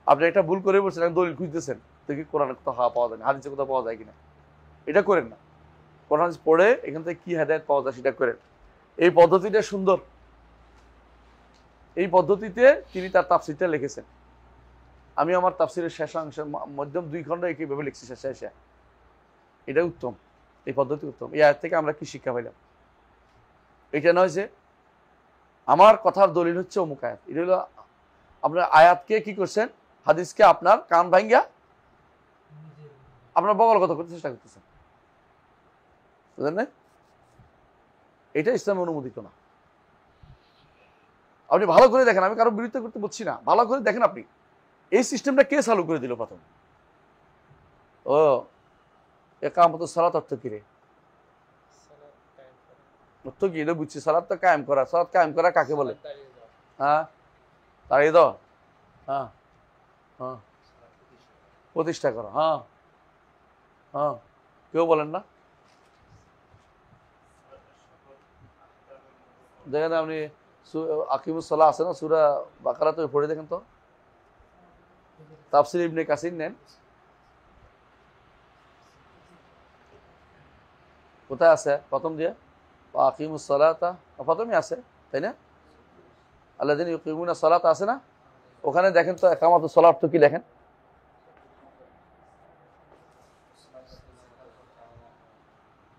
আপনি একটা ভুল করে বলছেন, দলিল খুঁজতেছেন, দেখি কোরআনে কোথাও পাওয়া যায় না, হাদিসে কোথাও পাওয়া যায় কিনা, এটা করেন না। কোরআন হাদিস পড়ে এখান থেকে কি হেদায়েত পাওয়া যায় সেটা করেন। এই পদ্ধতিটা সুন্দর। এই পদ্ধতিতে তিনি তার তাফসিরটা লিখেছেন। আমি আমার তাফসিরের শেষাংশ মধ্যম 2 খণ্ড একইভাবে লিখছি শেষে। এটা উত্তম, এই পদ্ধতি উত্তম। এই আয়াত থেকে আমরা কি শিক্ষা পাইলাম? এটা নয় যে আমার কথার দলিল হচ্ছে অমুক আয়াত। এটা হলো আপনার আয়াতকে কি করছেন, হাদিসকে আপনার কান ভাঙ্গা আপনার বগলগত করতে চেষ্টা করতেছেন, বুঝলেন না? এটা ইসলামে অনুমোদিত না। আপনি ভালো করে দেখেন, আমি কারো বিরুদ্ধে করতে বলছি না, ভালো করে দেখেন আপনি এই সিস্টেমটা কে চালু করে দিল প্রথম? ও ইকামতুস সালাত অর্থ কি রে? অর্থ কি এটা বুঝছি, সালাত তো কায়েম করা। সালাত কায়েম করা কাকে বলে? হ্যাঁ, দাঁড়িয়ে দাও। হ্যাঁ হ্যাঁ, প্রতিষ্ঠা করা। হ্যাঁ হ্যাঁ, কেউ বলেন না? দেখেন আপনি আকিমুস সালাহ আছে না সূরা বাকারাতে, পড়ে দেখেন তো, তাফসীর ইবনে কাসির নেন, কোথায় আছে প্রথম দিয়ে? আকিমুস সালাতা প্রথমই আছে, তাই না? আল্লাযিনা ইউকিমুনাস সালাতা আছে না? ওখানে দেখেন তো ইকামাতুস সালাত তো কি লেখেন?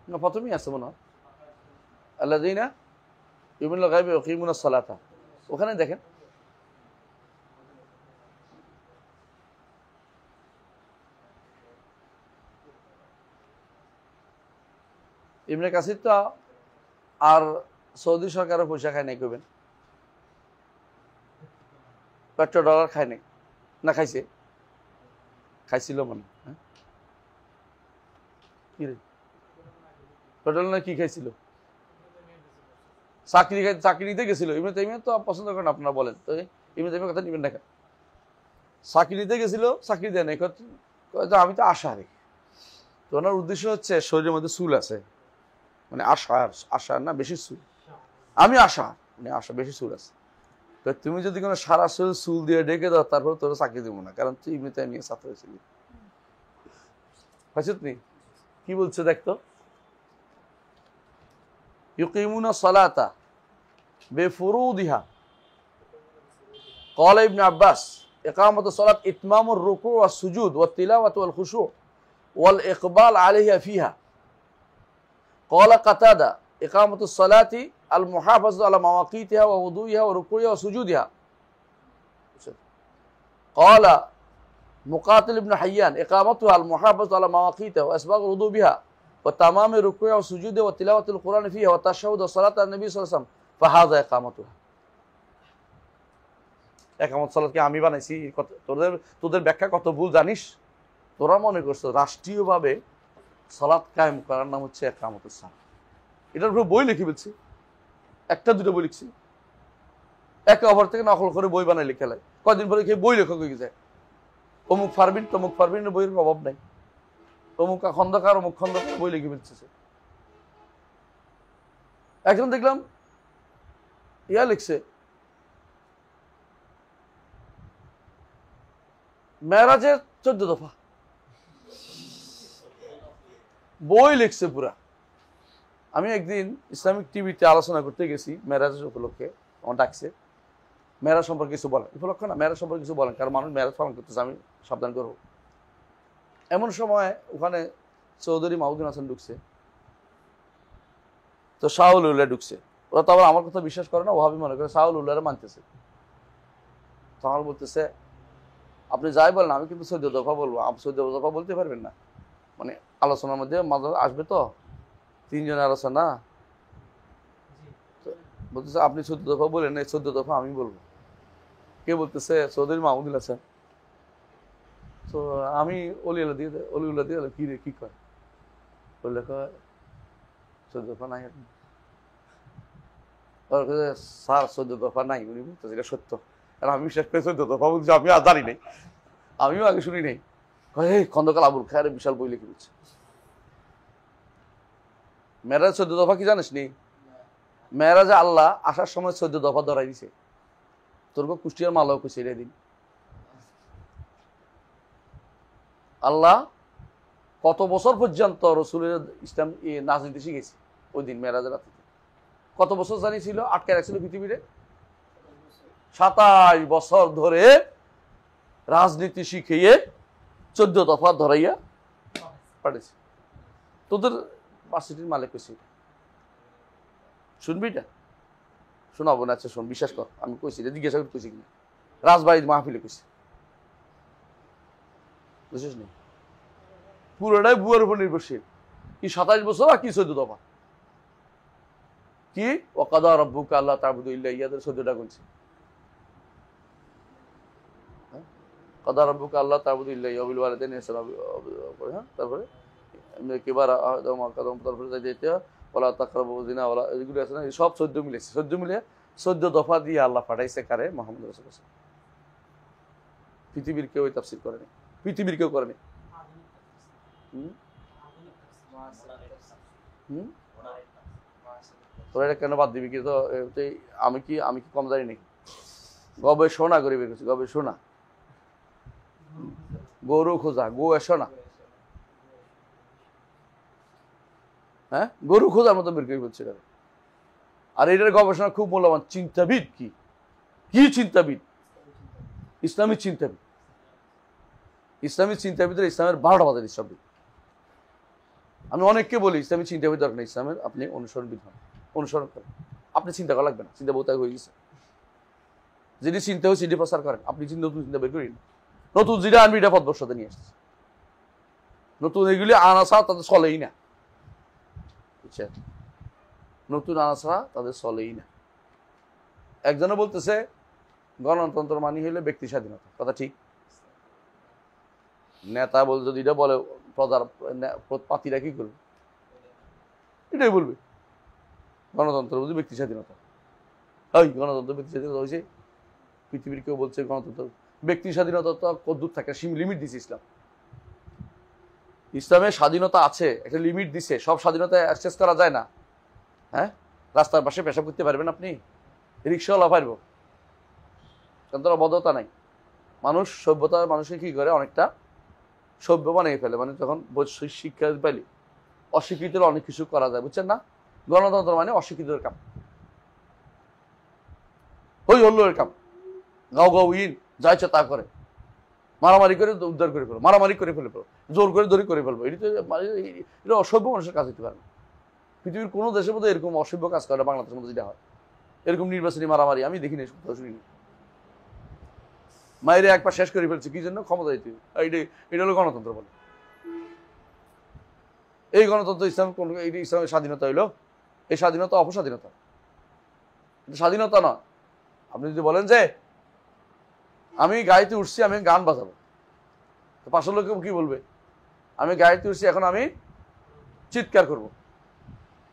না, প্রথমেই আছে মনে হয়, আল্লাযিনা ইউমিনুল গায়বি ওয়া ইউকিমুনাস সালাতা। ওখানে দেখেন ইবনে কাসির তো আর সৌদি সরকারের পয়সা খায় নাই কইবেন, $1 খায় নাই না? খাইছে, খাইছিল মানে। হ্যাঁ কি রে, পেট্রোল না কি খাইছিল? চাকরি নিতে গেছিল। ইবনে তাইমিয়া তো পছন্দ করেন আপনারা, বলেন তো ইবনে তাইমিয়ার কথা নিবেন না কেন? চাকরি নিতে গেছিল, চাকরি দেয় নাই, আমি তো আশাহারি। তো ওনার উদ্দেশ্য হচ্ছে শরীরের মধ্যে চুল আছে, মানে আশার না বেশি চুল, আমি আশা মানে আশা বেশি চুল আছে, তো তুমি যদি কোনো সারা শরীর চুল দিয়ে ডেকে দাও তারপর তোর চাকরি দেবো না, কারণ তুই ইবনে তাইমিয়া ছাত্র ছিলি। বুঝছিস নি কি বলছে দেখতো? ইউকিমুনা সালাতা বিফুরুদিহা। قال ابن عباس إقامة الصلاة إتمام الركوع والسجود والتلاوة والخشوع والإقبال عليها فيها. قال قتادة إقامة الصلاة المحافظة على مواقيتها ووضوئها وركوعها وسجودها. قال مقاتل ابن حيان إقامتها المحافظة على مواقيتها وأسباغ الوضوء بها وتمام ركوعها وسجودها وتلاوة القرآن فيها والتشهد والصلاة على النبي صلى الله عليه وسلم فهذا إقامتها. একামত সালাতকে আমি বানাইছি, তোদের ব্যাখ্যা কত ভুল জানিস? তোরা মনে করছো রাষ্ট্রীয়ভাবে সালাত কায়েম করার নাম হচ্ছে একামতুস সালাত। এটার উপরে বই লিখে ফেলছি, একটা দুটো বই লিখছি, একে অপর থেকে নকল করে বই বানাই লিখে লাই। কয়দিন পরে খেয়ে বই লেখক হয়ে যায়, অমুক ফারবিন তমুক ফারবিনের বইয়ের অভাব নাই, অমুক খন্দকার অমুক খন্দকার বই লিখে ফেলছে। একজন দেখলাম ইয়া লিখছে মেরাজের 14 দফা, বই লিখছে পুরা। আমি একদিন ইসলামিক টিভিতে আলোচনা করতে গেছি মেরাজের উপলক্ষে, আমার ডাকছে, মেরাজ সম্পর্কে কিছু বলেন, উপলক্ষ না মেরাজ সম্পর্কে কিছু বলেন, কারণ মানুষ মেরাজ পালন করতেছে, আমি সাবধান করবো। এমন সময় ওখানে চৌধুরী মাহমুদুল হাসান ঢুকছে, তো শাহুল উল্লাহ ঢুকছে। ওরা তো আবার আমার কথা বিশ্বাস করে না, ওভাবে মনে করে শাহুল উল্লাহরা মানতেছে। তখন বলতেছে আপনি যাই বলেন, আমি কিন্তু 14 দফা বলবো। 14 দফা বলতে পারবেন না, মানে আলোচনার মধ্যে মাঝে আসবে তো, 3 জনের আলোচনা, বলতেছে আপনি 14 দফা বলেন, এই 14 দফা আমি বলবো। কে বলতেছে? চৌধুরী মাহমুদুল হাসান। তো আমি অলিউল্লাহ দিয়ে কি রে কি কয়, বললে কয় 14 দফা নাই। স্যার 14 দফা নাই, উনি বলতেছে এটা সত্য। আর আমি বিশ্বাস করে 14 দফা বলছি, আমি আর জানি নাই, আমিও আগে শুনি নাই। খন্দকার আবুল খায়ের বিশাল বই লিখে দিচ্ছে। মেরাজ 14 দফা কি জানিস নি? মেরাজে আল্লাহ আসার সময় 14 দফা ধরাই দিছে। তোর কুষ্টিয়ার মালাও কইছে এর দিন। আল্লাহ কত বছর পর্যন্ত রসুলের ইসলাম রাজনীতি শিখেছে ওই দিন মেরাজের রাতে। কত বছর জানি ছিল আটকে রাখছিল পৃথিবীতে? 27 বছর ধরে রাজনীতি শিখিয়ে 14 দফা ধরাইয়া পাঠিয়েছে। তোদের ভার্সিটির মালিক কইছি, শুনবি এটা? শোনাবো না, আচ্ছা শোন, বিশ্বাস কর আমি কইছি, জিজ্ঞাসা করে কইছি কিনা, রাজবাড়ির মাহফিলে কইছি, বুঝছিস নি? পুরোটাই বুয়ার উপর নির্ভরশীল। কি 27 বছর আর কি 14 দফা? কি ওয়াকাদা রাব্বুকা আল্লাহ তা'বুদু ইল্লা ইয়্যাহু 14টা গুনছি। কাদা রাব্বুকা আল্লাহ তা'বুদু ইল্লা ইয়্যাহু ওয়া বিল ওয়ালিদাইনি ইহসানা, হ্যাঁ, তারপরে কিবার তারপরে যাইতে ওয়ালা তাকরাবু যিনা, ওয়ালা, এগুলো আছে না, সব 14 মিলেছে। 14 মিলে 14 দফা দিয়ে আল্লাহ পাঠাইছে কারে? মুহাম্মদ রাসূলুল্লাহ। পৃথিবীর কেউ তাফসীর করেনি, পৃথিবীর কেউ করেনি। তোরা এটা কেন বাদ দিবি? কি তো আমি কি কম জানি নাকি? গবেষণা করে বের করছি, গবেষণা। গরু খোঁজা, গো এসো না, হ্যাঁ, গরু খোঁজার মতো বের করে বলছে। আর এটার গবেষণা খুব মূল্যবান। চিন্তাবিদ কি চিন্তাবিদ? ইসলামিক চিন্তাবিদ। ইসলামিক চিন্তাবিদের ইসলামের 12টা বাজার ইসলামিক। আমি অনেককে বলি ইসলামিক চিন্তাবিদ দরকার নেই, ইসলামের আপনি অনুসরণবিদ হন, অনুসরণ করেন। আপনি চিন্তা করা লাগবে না, চিন্তা বহু হয়ে গেছে। যিনি চিন্তা হয় সেটি প্রচার করেন, আপনি নতুন চিন্তা বের করেন। নতুন যেটা আনবি এটা পথবর্ষতে নিয়ে আসছে। নতুন এগুলি আনা ছাড়া তাদের চলেই না, বুঝছেন? নতুন আনা ছাড়া তাদের চলেই না। একজনে বলতেছে গণতন্ত্র মানি হইলে ব্যক্তি স্বাধীনতা, কথা ঠিক। নেতা বল যদি এটা বলে, প্রজার পাতিরা কি করবে? এটাই বলবে গণতন্ত্র বুঝি ব্যক্তি স্বাধীনতা। ওই গণতন্ত্র ব্যক্তি স্বাধীনতা হয়েছে? পৃথিবীর কেউ বলছে গণতন্ত্র ব্যক্তি স্বাধীনতা তো কদ্দূর থাকে? লিমিট দিছে ইসলাম। ইসলামের স্বাধীনতা আছে, একটা লিমিট দিছে। সব স্বাধীনতা অ্যাক্সেস করা যায় না। হ্যাঁ, রাস্তার পাশে পেশাব করতে পারবেন আপনি? রিক্সাওয়ালা পারব? কারণ তার অবদ্ধতা নাই। মানুষ সভ্যতা মানুষকে কি করে? অনেকটা সভ্য বানিয়ে ফেলে। মানে যখন শিক্ষা পাইলে অশিক্ষিতের অনেক কিছু করা যায়, বুঝছেন না? গণতন্ত্র মানে অশিক্ষিতের কাম, ওই হল্লোর কাম। গাও গাও ইন যা ইচ্ছা তা করে, মারামারি করে উদ্ধার করে ফেলো, মারামারি করে ফেলবো, জোর করে ধরে করে ফেলবো। এটা অসভ্য মানুষের কাজ হতে পারে না। পৃথিবীর কোনো দেশের মধ্যে এরকম অসভ্য কাজ করে না, বাংলাদেশের মধ্যে যেটা হয়। এরকম নির্বাচনী মারামারি আমি দেখিনি, শুনিনি। মায়ের একবার শেষ করে ফেলছে কি জন্য? ক্ষমতা দিতে। এটা হলো গণতন্ত্র বলে। এই গণতন্ত্র ইসলাম কোন? এইটা ইসলামের স্বাধীনতা হইলো? এই স্বাধীনতা অপস্বাধীনতা, স্বাধীনতা না। আপনি যদি বলেন যে আমি গাড়িতে উঠছি, আমি গান বাজাবো, তো পাশের লোক কি বলবে? আমি গাড়িতে উঠছি, এখন আমি চিৎকার করবো।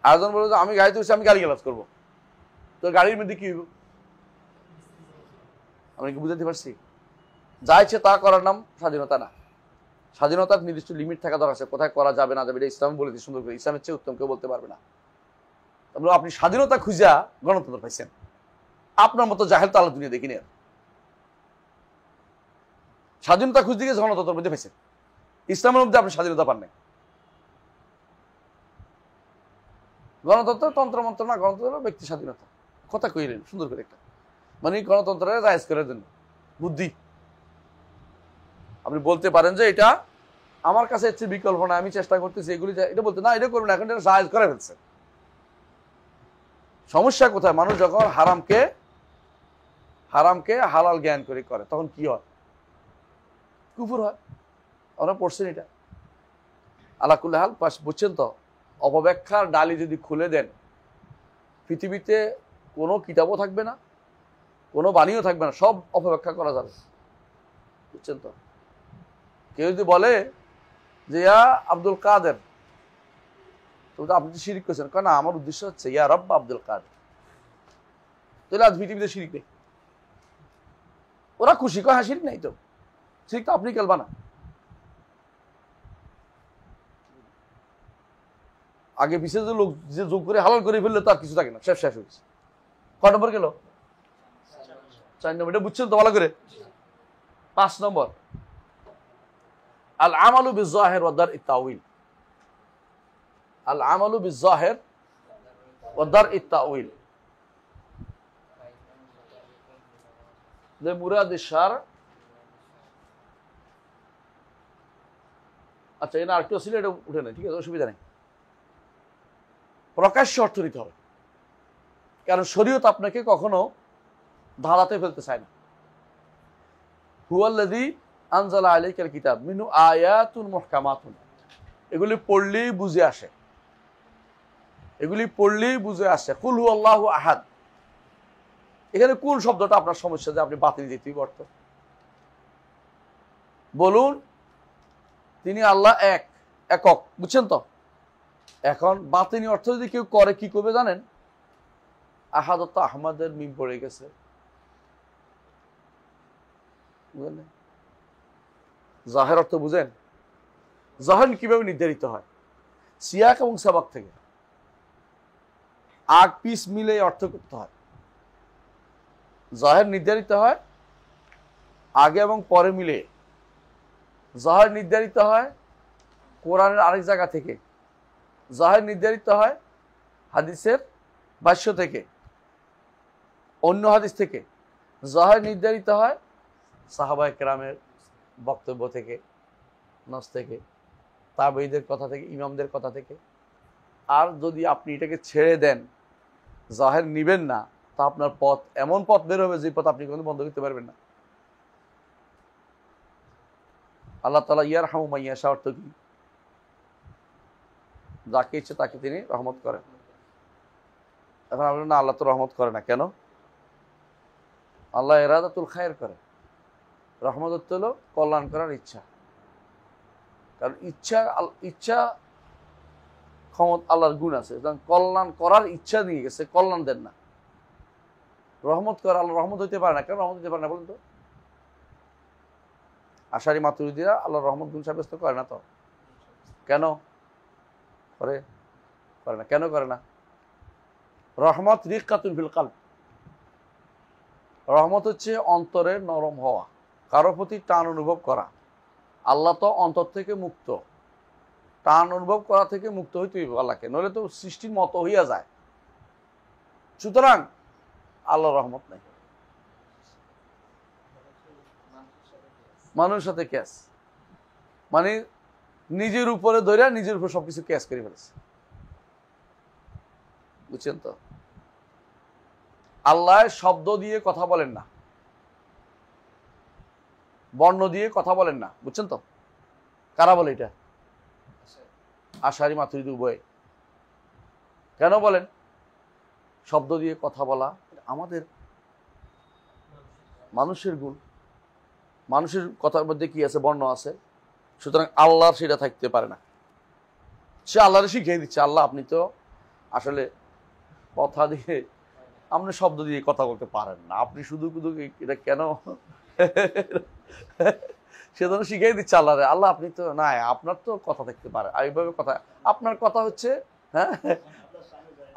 আরেকজন বলবে যে আমি গাড়িতে উঠছি, আমি গালিগালাজ করবো। তো গাড়ির মধ্যে কি হইব? আমি কি বুঝাতে পারছি? যা ইচ্ছে তা করার নাম স্বাধীনতা না। স্বাধীনতার নির্দিষ্ট লিমিট থাকা দরকার আছে, কোথায় করা যাবে না যাবে এটা ইসলাম বলে সুন্দর করে। ইসলামের চেয়ে উত্তম কেউ বলতে পারবে না। তারপরে আপনি স্বাধীনতা খুঁজা গণতন্ত্র পাইছেন, আপনার মতো জাহেল তো আল্লাহ দুনিয়া দেখিনি। স্বাধীনতা খুঁজতে গিয়ে গণতন্ত্রের মধ্যে পাইছেন, ইসলামের মধ্যে আপনি স্বাধীনতা পান নাই। গণতন্ত্র তন্ত্রমন্ত্র না, গণতন্ত্র ব্যক্তি স্বাধীনতা। কথা কইলেন সুন্দর করে একটা, মানে গণতন্ত্রের জায়েজ করার জন্য বুদ্ধি। আপনি বলতে পারেন যে এটা আমার কাছে হচ্ছে বিকল্প না, আমি চেষ্টা করতেছি এগুলি, এটা বলতে না, এটা করবেন এখন, এটা জায়েজ করে ফেলছে। সমস্যা কোথায়? মানুষ যখন হারামকে হালাল জ্ঞান করে তখন কি হয়? কুফর হয়। আমরা পড়ছেন এটা। আলাকুল্লাহ হাল বুঝছেন তো? অপব্যাখ্যার ডালি যদি খুলে দেন, পৃথিবীতে কোনো কিতাবও থাকবে না, কোনো বাণীও থাকবে না, সব অপব্যাখ্যা করা যাবে, বুঝছেন তো? কেউ যদি বলে যে ইয়া আব্দুল কাদের, তো আপনি তো শিরিক করছেন। কেন? আমার উদ্দেশ্য হচ্ছে ইয়া রব আব্দুল কাদের। তাহলে আজ পৃথিবীতে শিরিক নেই। ওরা খুশি কয় হ্যাঁ শিরিক নেই, তো শিরিক তো আপনি খেলবা না। আগে বিশেষ লোক যে যোগ করে হালাল করে ফেললে তার কিছু থাকে না, শেষ হয়েছে। কয় নম্বর গেল? 4 নম্বর। এটা বুঝছেন তো ভালো করে? 5 নম্বর, আল আমালু বিয-যাহির ওয়া দার'ই তাউইল। আল আমালু বিয-যাহির ওয়া দার'ই তাউইল। মুরাদ ইশার, আচ্ছা এটা আরেকটু ছিল, এটা উঠে নেই, ঠিক আছে, অসুবিধা নেই। প্রকাশ্য অর্থ নিতে হবে, কারণ শরীয়ত আপনাকে কখনো ধাঁধাতে ফেলতে চায় না। হুয়াল্লাযী আনজালা আলাইকাল কিতাব মিনহু আয়াতুন মুহকামাতুন। এগুলি পড়লেই বুঝে আসে, এগুলি পড়লেই বুঝে আসে। কুল হুয়াল্লাহু আহাদ। এখানে কুল শব্দটা আপনার সমস্যা, যে আপনি বাতিল দিতেই অর্থ। বলুন তিনি আল্লাহ এক, একক, বুঝছেন তো? এখন বাতিনি অর্থ যদি কেউ করে কি করবে জানেন? আহাদত্ত আহমদের মিম পড়ে গেছে, বুঝলেন? জাহের অর্থ বুঝেন? জাহের কিভাবে নির্ধারিত হয়? সিয়াক এবং সাবাক থেকে আগ পিস মিলে অর্থ করতে হয়। জাহের নির্ধারিত হয় আগে এবং পরে মিলে। জাহের নির্ধারিত হয় কোরআনের আরেক জায়গা থেকে, জাহের নির্ধারিত হয় হাদিসের ভাষ্য থেকে, অন্য হাদিস থেকে। জাহের নির্ধারিত হয় সাহাবায়ে কেরামের বক্তব্য থেকে, নস থেকে, তাবেঈদের কথা থেকে, ইমামদের কথা থেকে। আর যদি আপনি এটাকে ছেড়ে দেন, জাহের নিবেন না, তা আপনার পথ এমন পথ বের হবে যে পথ আপনি কোনো বন্ধ করতে পারবেন না। আল্লাহ তাআলা ইয়ারহামু মান ইয়াশা অর্থ কি? যাকে ইচ্ছে তাকে তিনি রহমত করেন। এখন আমরা না, আল্লাহ তো রহমত করে না, কেন? আল্লাহ ইরাদাতুল খায়র করে। রহমত হলো কল্যাণ করার ইচ্ছা। কারণ ইচ্ছা ক্ষমতা আল্লাহর গুণ আছে, কল্যাণ করার ইচ্ছা নিয়ে গেছে, কল্যাণ দেন না। রহমত করে আল্লাহ রহমত হইতে পারে না, কেন রহমত হইতে পারে না বলুন তো? আশারি মাতুরিদিরা আল্লাহর রহমত গুণ সাব্যস্ত করে না তো, কেন করে? করে না, কেন করে না? রহমত রিক্কাতুন ফিল কলব, রহমত হচ্ছে অন্তরের নরম হওয়া, কারো প্রতি টান অনুভব করা। আল্লাহ তো অন্তর থেকে মুক্ত, টান অনুভব করা থেকে মুক্ত হইতে হইব আল্লাহকে, নইলে তো সৃষ্টির মতো হইয়া যায়। সুতরাং আল্লাহর রহমত নাই, মানুষের সাথে ক্যাশ, মানে নিজের উপরে ধরে নিজের উপর সবকিছু ক্যাশ করে ফেলেছে, বুঝছেন তো? আল্লাহ শব্দ দিয়ে কথা বলেন না, বর্ণ দিয়ে কথা বলেন না, বুঝছেন তো? কারা বলে এটা? আশারি মাতুরিদি উভয়। কেন বলেন? শব্দ দিয়ে কথা বলা আমাদের মানুষের গুণ, মানুষের কথার মধ্যে কি আছে? বর্ণ আছে। সুতরাং আল্লাহর সেটা থাকতে পারে না। সে আল্লাহরে শিখিয়ে দিচ্ছে, আল্লাহ আপনি তো আসলে কথা দিয়ে, আপনি শব্দ দিয়ে কথা বলতে পারেন না, আপনি শুধু শুধু এটা কেন? সেজন্য শিখিয়ে দিচ্ছে আল্লাহরে, আল্লাহ আপনি তো না, আপনার তো কথা থাকতে পারে, এইভাবে কথা, আপনার কথা হচ্ছে, হ্যাঁ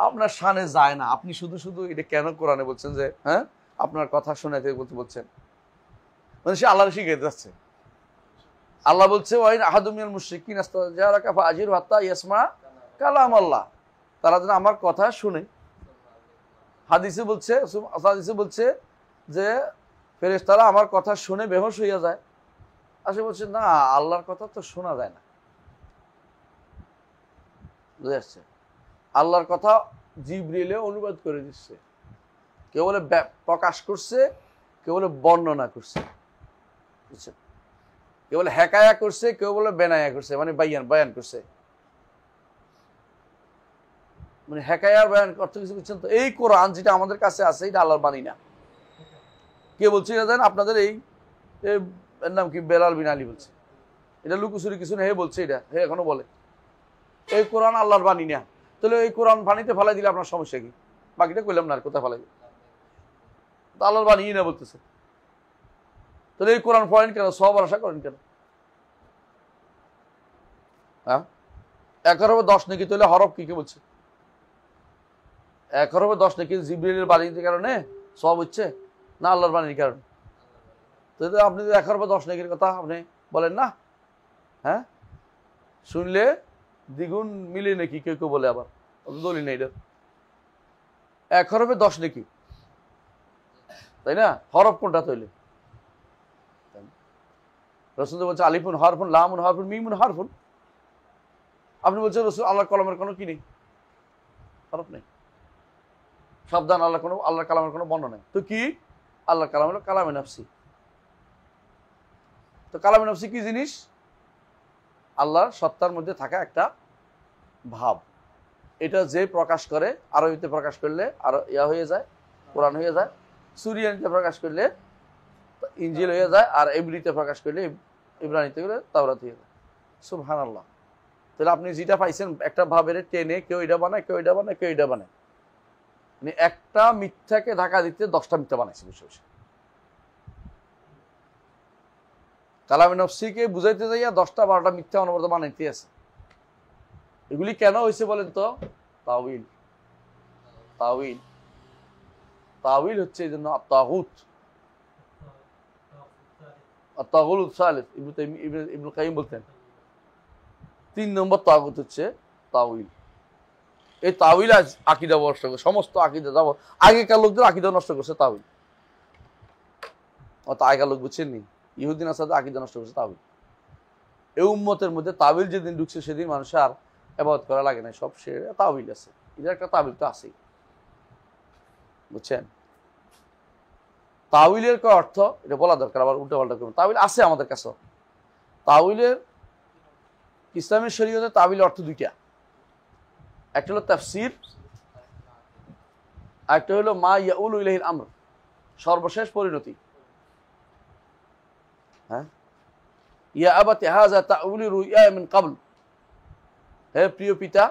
আপনার শানে যায় না, আপনি শুধু শুধু এটা কেন কোরআনে বলছেন যে হ্যাঁ আপনার কথা শোনাতে বলছেন? মানে সে আল্লাহরে শিখিয়ে যাচ্ছে। আল্লাহ বলছে ওয়াইন আহাদু মিনাল মুশরিকিন ইস্তাজারাকা ফাআজিরহু হাত্তা ইয়াসমা কালাম আল্লাহ, তারা যেন আমার কথা শুনে। হাদিসে বলছে যে ফেরেশতারা আমার কথা শুনে বেহুশ হইয়া যায়। আসে বলছে না, আল্লাহর কথা তো শোনা যায় না, বুঝে আসছে? আল্লাহর কথা জিবরিলে অনুবাদ করে দিচ্ছে, কেউ বলে প্রকাশ করছে, কেউ বলে বর্ণনা করছে, বুঝছেন? কেউ বলে হেকায়া করছে, কেউ বলে বেনায়া করছে, মানে বয়ান করছে। মানে হেকায়ার বয়ান অর্থ কিছু বুঝছেন তো? এই কোরআন যেটা আমাদের কাছে আছে এটা আল্লাহর বাণী না। কে বলছে এটা জানেন? আপনাদের এই এর নাম কি, বেলাল বিন আলী বলছে। এটা লুকুচুরি কিছু না, হে বলছে, এটা হে এখনো বলে এই কোরআন আল্লাহর বাণী না। তাহলে এই কোরআন পানিতে ফেলাই দিলে আপনার সমস্যা কি? বাকিটা কইলাম না, আর কোথায় ফেলাই দিল? আল্লাহর বাণী না বলতেছে, তাহলে এই কোরআন পড়েন কেন? সব আশা করেন কেন? হ্যাঁ, 1 হরফে 10 নাকি, তাহলে হরফ কি কে বলছে? 1 হরফে 10 নাকি জিবরিলের বাণীর কারণে সব হচ্ছে না আল্লাহর বাণীর কারণে? তাহলে আপনি 1 হরফে 10 নাকির কথা আপনি বলেন না? হ্যাঁ, শুনলে দ্বিগুণ মিলে নাকি কেউ কেউ বলে, আবার দলিল নেই এটা। 1 হরফে 10 নাকি, তাই না? হরফ কোনটা তৈলে? রসুল বলছে আলিফুন হরফুন, লামুন হরফুন, মিমুন হরফুন। আপনি বলছেন রসুল আল্লাহর কলমের কোনো কি নেই, হরফ নেই, সাবধান, আল্লাহর কালামের কোনো বর্ণ নেই। তো কি? আল্লাহর কালাম হলো কালামে নফসি। তো কালামে নফসি কি জিনিস? আল্লাহর সত্তার মধ্যে থাকা একটা ভাব। এটা যে প্রকাশ করে, আরবিতে প্রকাশ করলে আরো ইয়া হয়ে যায়, কোরআন হয়ে যায়। সুরিয়ানিতে প্রকাশ করলে ইনজিল হয়ে যায়, আর এব্রিতে প্রকাশ করলে ইব্রানিতে গেলে তাওরাত হয়ে যায়। সুবহানাল্লাহ। তাহলে আপনি যেটা পাইছেন একটা ভাবের টেনে কেউ এটা বানায়, কেউ এটা বানায়, কেউ এটা বানায়, মানে একটা মিথ্যাকে ঢাকা দিতে 10টা মিথ্যা বানাইছে বসে বসে। কালামে নফসিকে বুঝাইতে যাইয়া 10টা 12টা মিথ্যা অনবরত বানাইতে আছে। এগুলি কেন হয়েছে বলেন তো? তাউইল। তাউইল তাউইল হচ্ছে এই জন্য তাগুত। তাগুত সালেস ইবনে কাইয়িম বলতেন 3 নম্বর তাগুত হচ্ছে তাউইল। এই তাউইল আজ আকীদা নষ্ট করে, সমস্ত আকীদা যাব আগেকার লোকদের আকীদা নষ্ট করছে তাউইল। অত আগেকার লোক বুঝছেন নি, ইহুদি নাসারা আকীদা নষ্ট করছে তাউইল। এই উম্মতের মধ্যে তাউইল যেদিন ঢুকছে সেদিন মানুষ আর ইবাদত করা লাগে না, সব সে তাউইল আছে। এর একটা তাউইল তো আছেই, বুঝছেন? তাউইলের কি অর্থ এটা বলা দরকার, আবার উল্টা পাল্টা করবেন। তাউইল আছে আমাদের কাছে। তাউইলের ইসলামের শরীয়তে তাউইলের অর্থ দুইটা, একটা হলো তাফসীর, আরেকটা হলো মা ইয়াউলু ইলাইহিল আমর, সর্বশেষ পরিণতি। হ্যাঁ, ইয়া আবাতি হাযা তাউইলু রুইয়া মিন ক্বাবল, হে প্রিয় পিতা,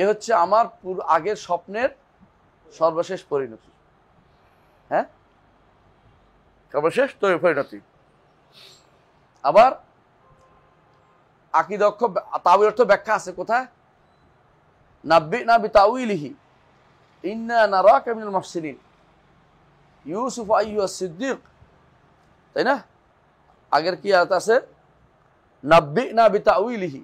এ হচ্ছে আমার আগের স্বপ্নের সর্বশেষ পরিণতি। হ্যাঁ, সর্বশেষ পরিণতি। আবার আকীদা অক্ষ তাউইল অর্থ ব্যাখ্যা আছে কোথায়? নাব্বিনা বিতাউইলিহি ইন্না নারাকা মিনাল মুহসিনিন, ইউসুফ আইয়ুহাস সিদ্দিক, তাই না? আগের কি আয়াত আছে? নাব্বিনা বিতাউইলিহি,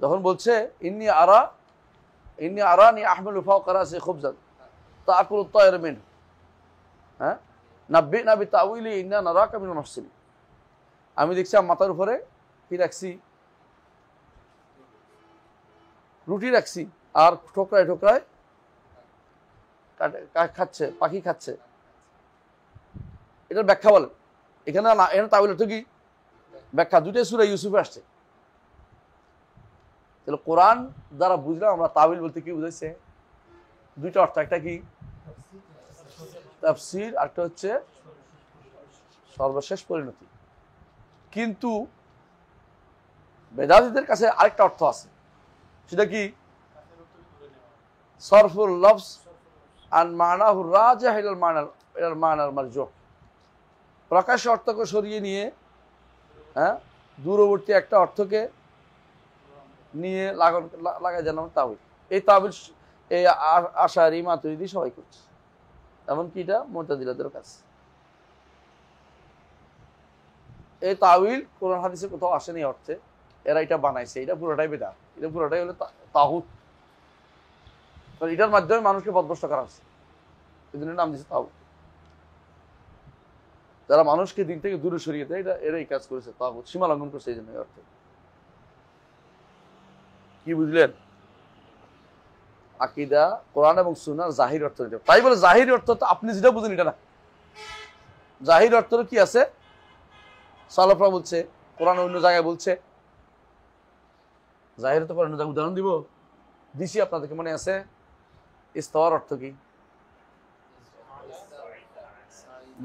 যখন বলছে ইন্নী আরানি আহমিলু ফাওকা রাসি খুবজান তাকুলু তায়র মিনহু, হ্যাঁ, নাব্বিনা বিতাউইলিহি ইন্না নারাকা মিনাল মুহসিনিন, আমি দেখছি আমার মাথার উপরে কি রাখছি, রুটি রাখছি, আর ঠোকরায় ঠোকরায় খাচ্ছে, পাখি খাচ্ছে। এটার ব্যাখ্যা বলেন এখানে না, এখানে তাউইল অর্থ কি? ব্যাখ্যা। দুইটাই সূরা ইউসুফে আসছে। তাহলে কোরআন দ্বারা বুঝলাম আমরা তাউইল বলতে কি বুঝাইছে? দুইটা অর্থ, একটা কি তাফসীর, আরেকটা হচ্ছে সর্বশেষ পরিণতি। কিন্তু বেদাতীদের কাছে আরেকটা অর্থ আছে, সেটা কি? সরফুল লফজ আন মানাহু রাজিহ ইলাল মানাল মারজুহ, প্রকাশ্য অর্থকে সরিয়ে নিয়ে, হ্যাঁ, দূরবর্তী একটা অর্থকে নিয়ে লাগাই যেন তাউইল। এই তাউইল এই আশারি মাতুরিদি সবাই করছে, এমনকি এটা মুতাজিলাদের কাছে। এই তাউইল কোরআন হাদিসে কোথাও আসেনি অর্থে, এরা এটা বানাইছে, এটা পুরোটাই বেদাত, এটা পুরোটাই হলো তাগুত। এটার মাধ্যমে মানুষকে পথভ্রষ্ট করা হচ্ছে, এই জন্য নাম দিচ্ছে তাগুত। যারা মানুষকে দিন থেকে দূরে সরিয়ে দেয়, এটা এরাই কাজ করেছে, তাগুত সীমা লঙ্ঘন করছে, এই জন্য অর্থে। কি বুঝলেন? আকীদা কোরআন এবং সুন্নাহর জাহির অর্থ দিতে, তাই বলে জাহির অর্থ তো আপনি যেটা বুঝেন এটা না। জাহির অর্থ কি আছে? সালাফরা বলছে, কোরআন অন্য জায়গায় বলছে। জাহির তো অন্য জায়গায় উদাহরণ দিব, দিছি আপনাদেরকে, মনে আছে? ইস্তাওয়ার অর্থ কি?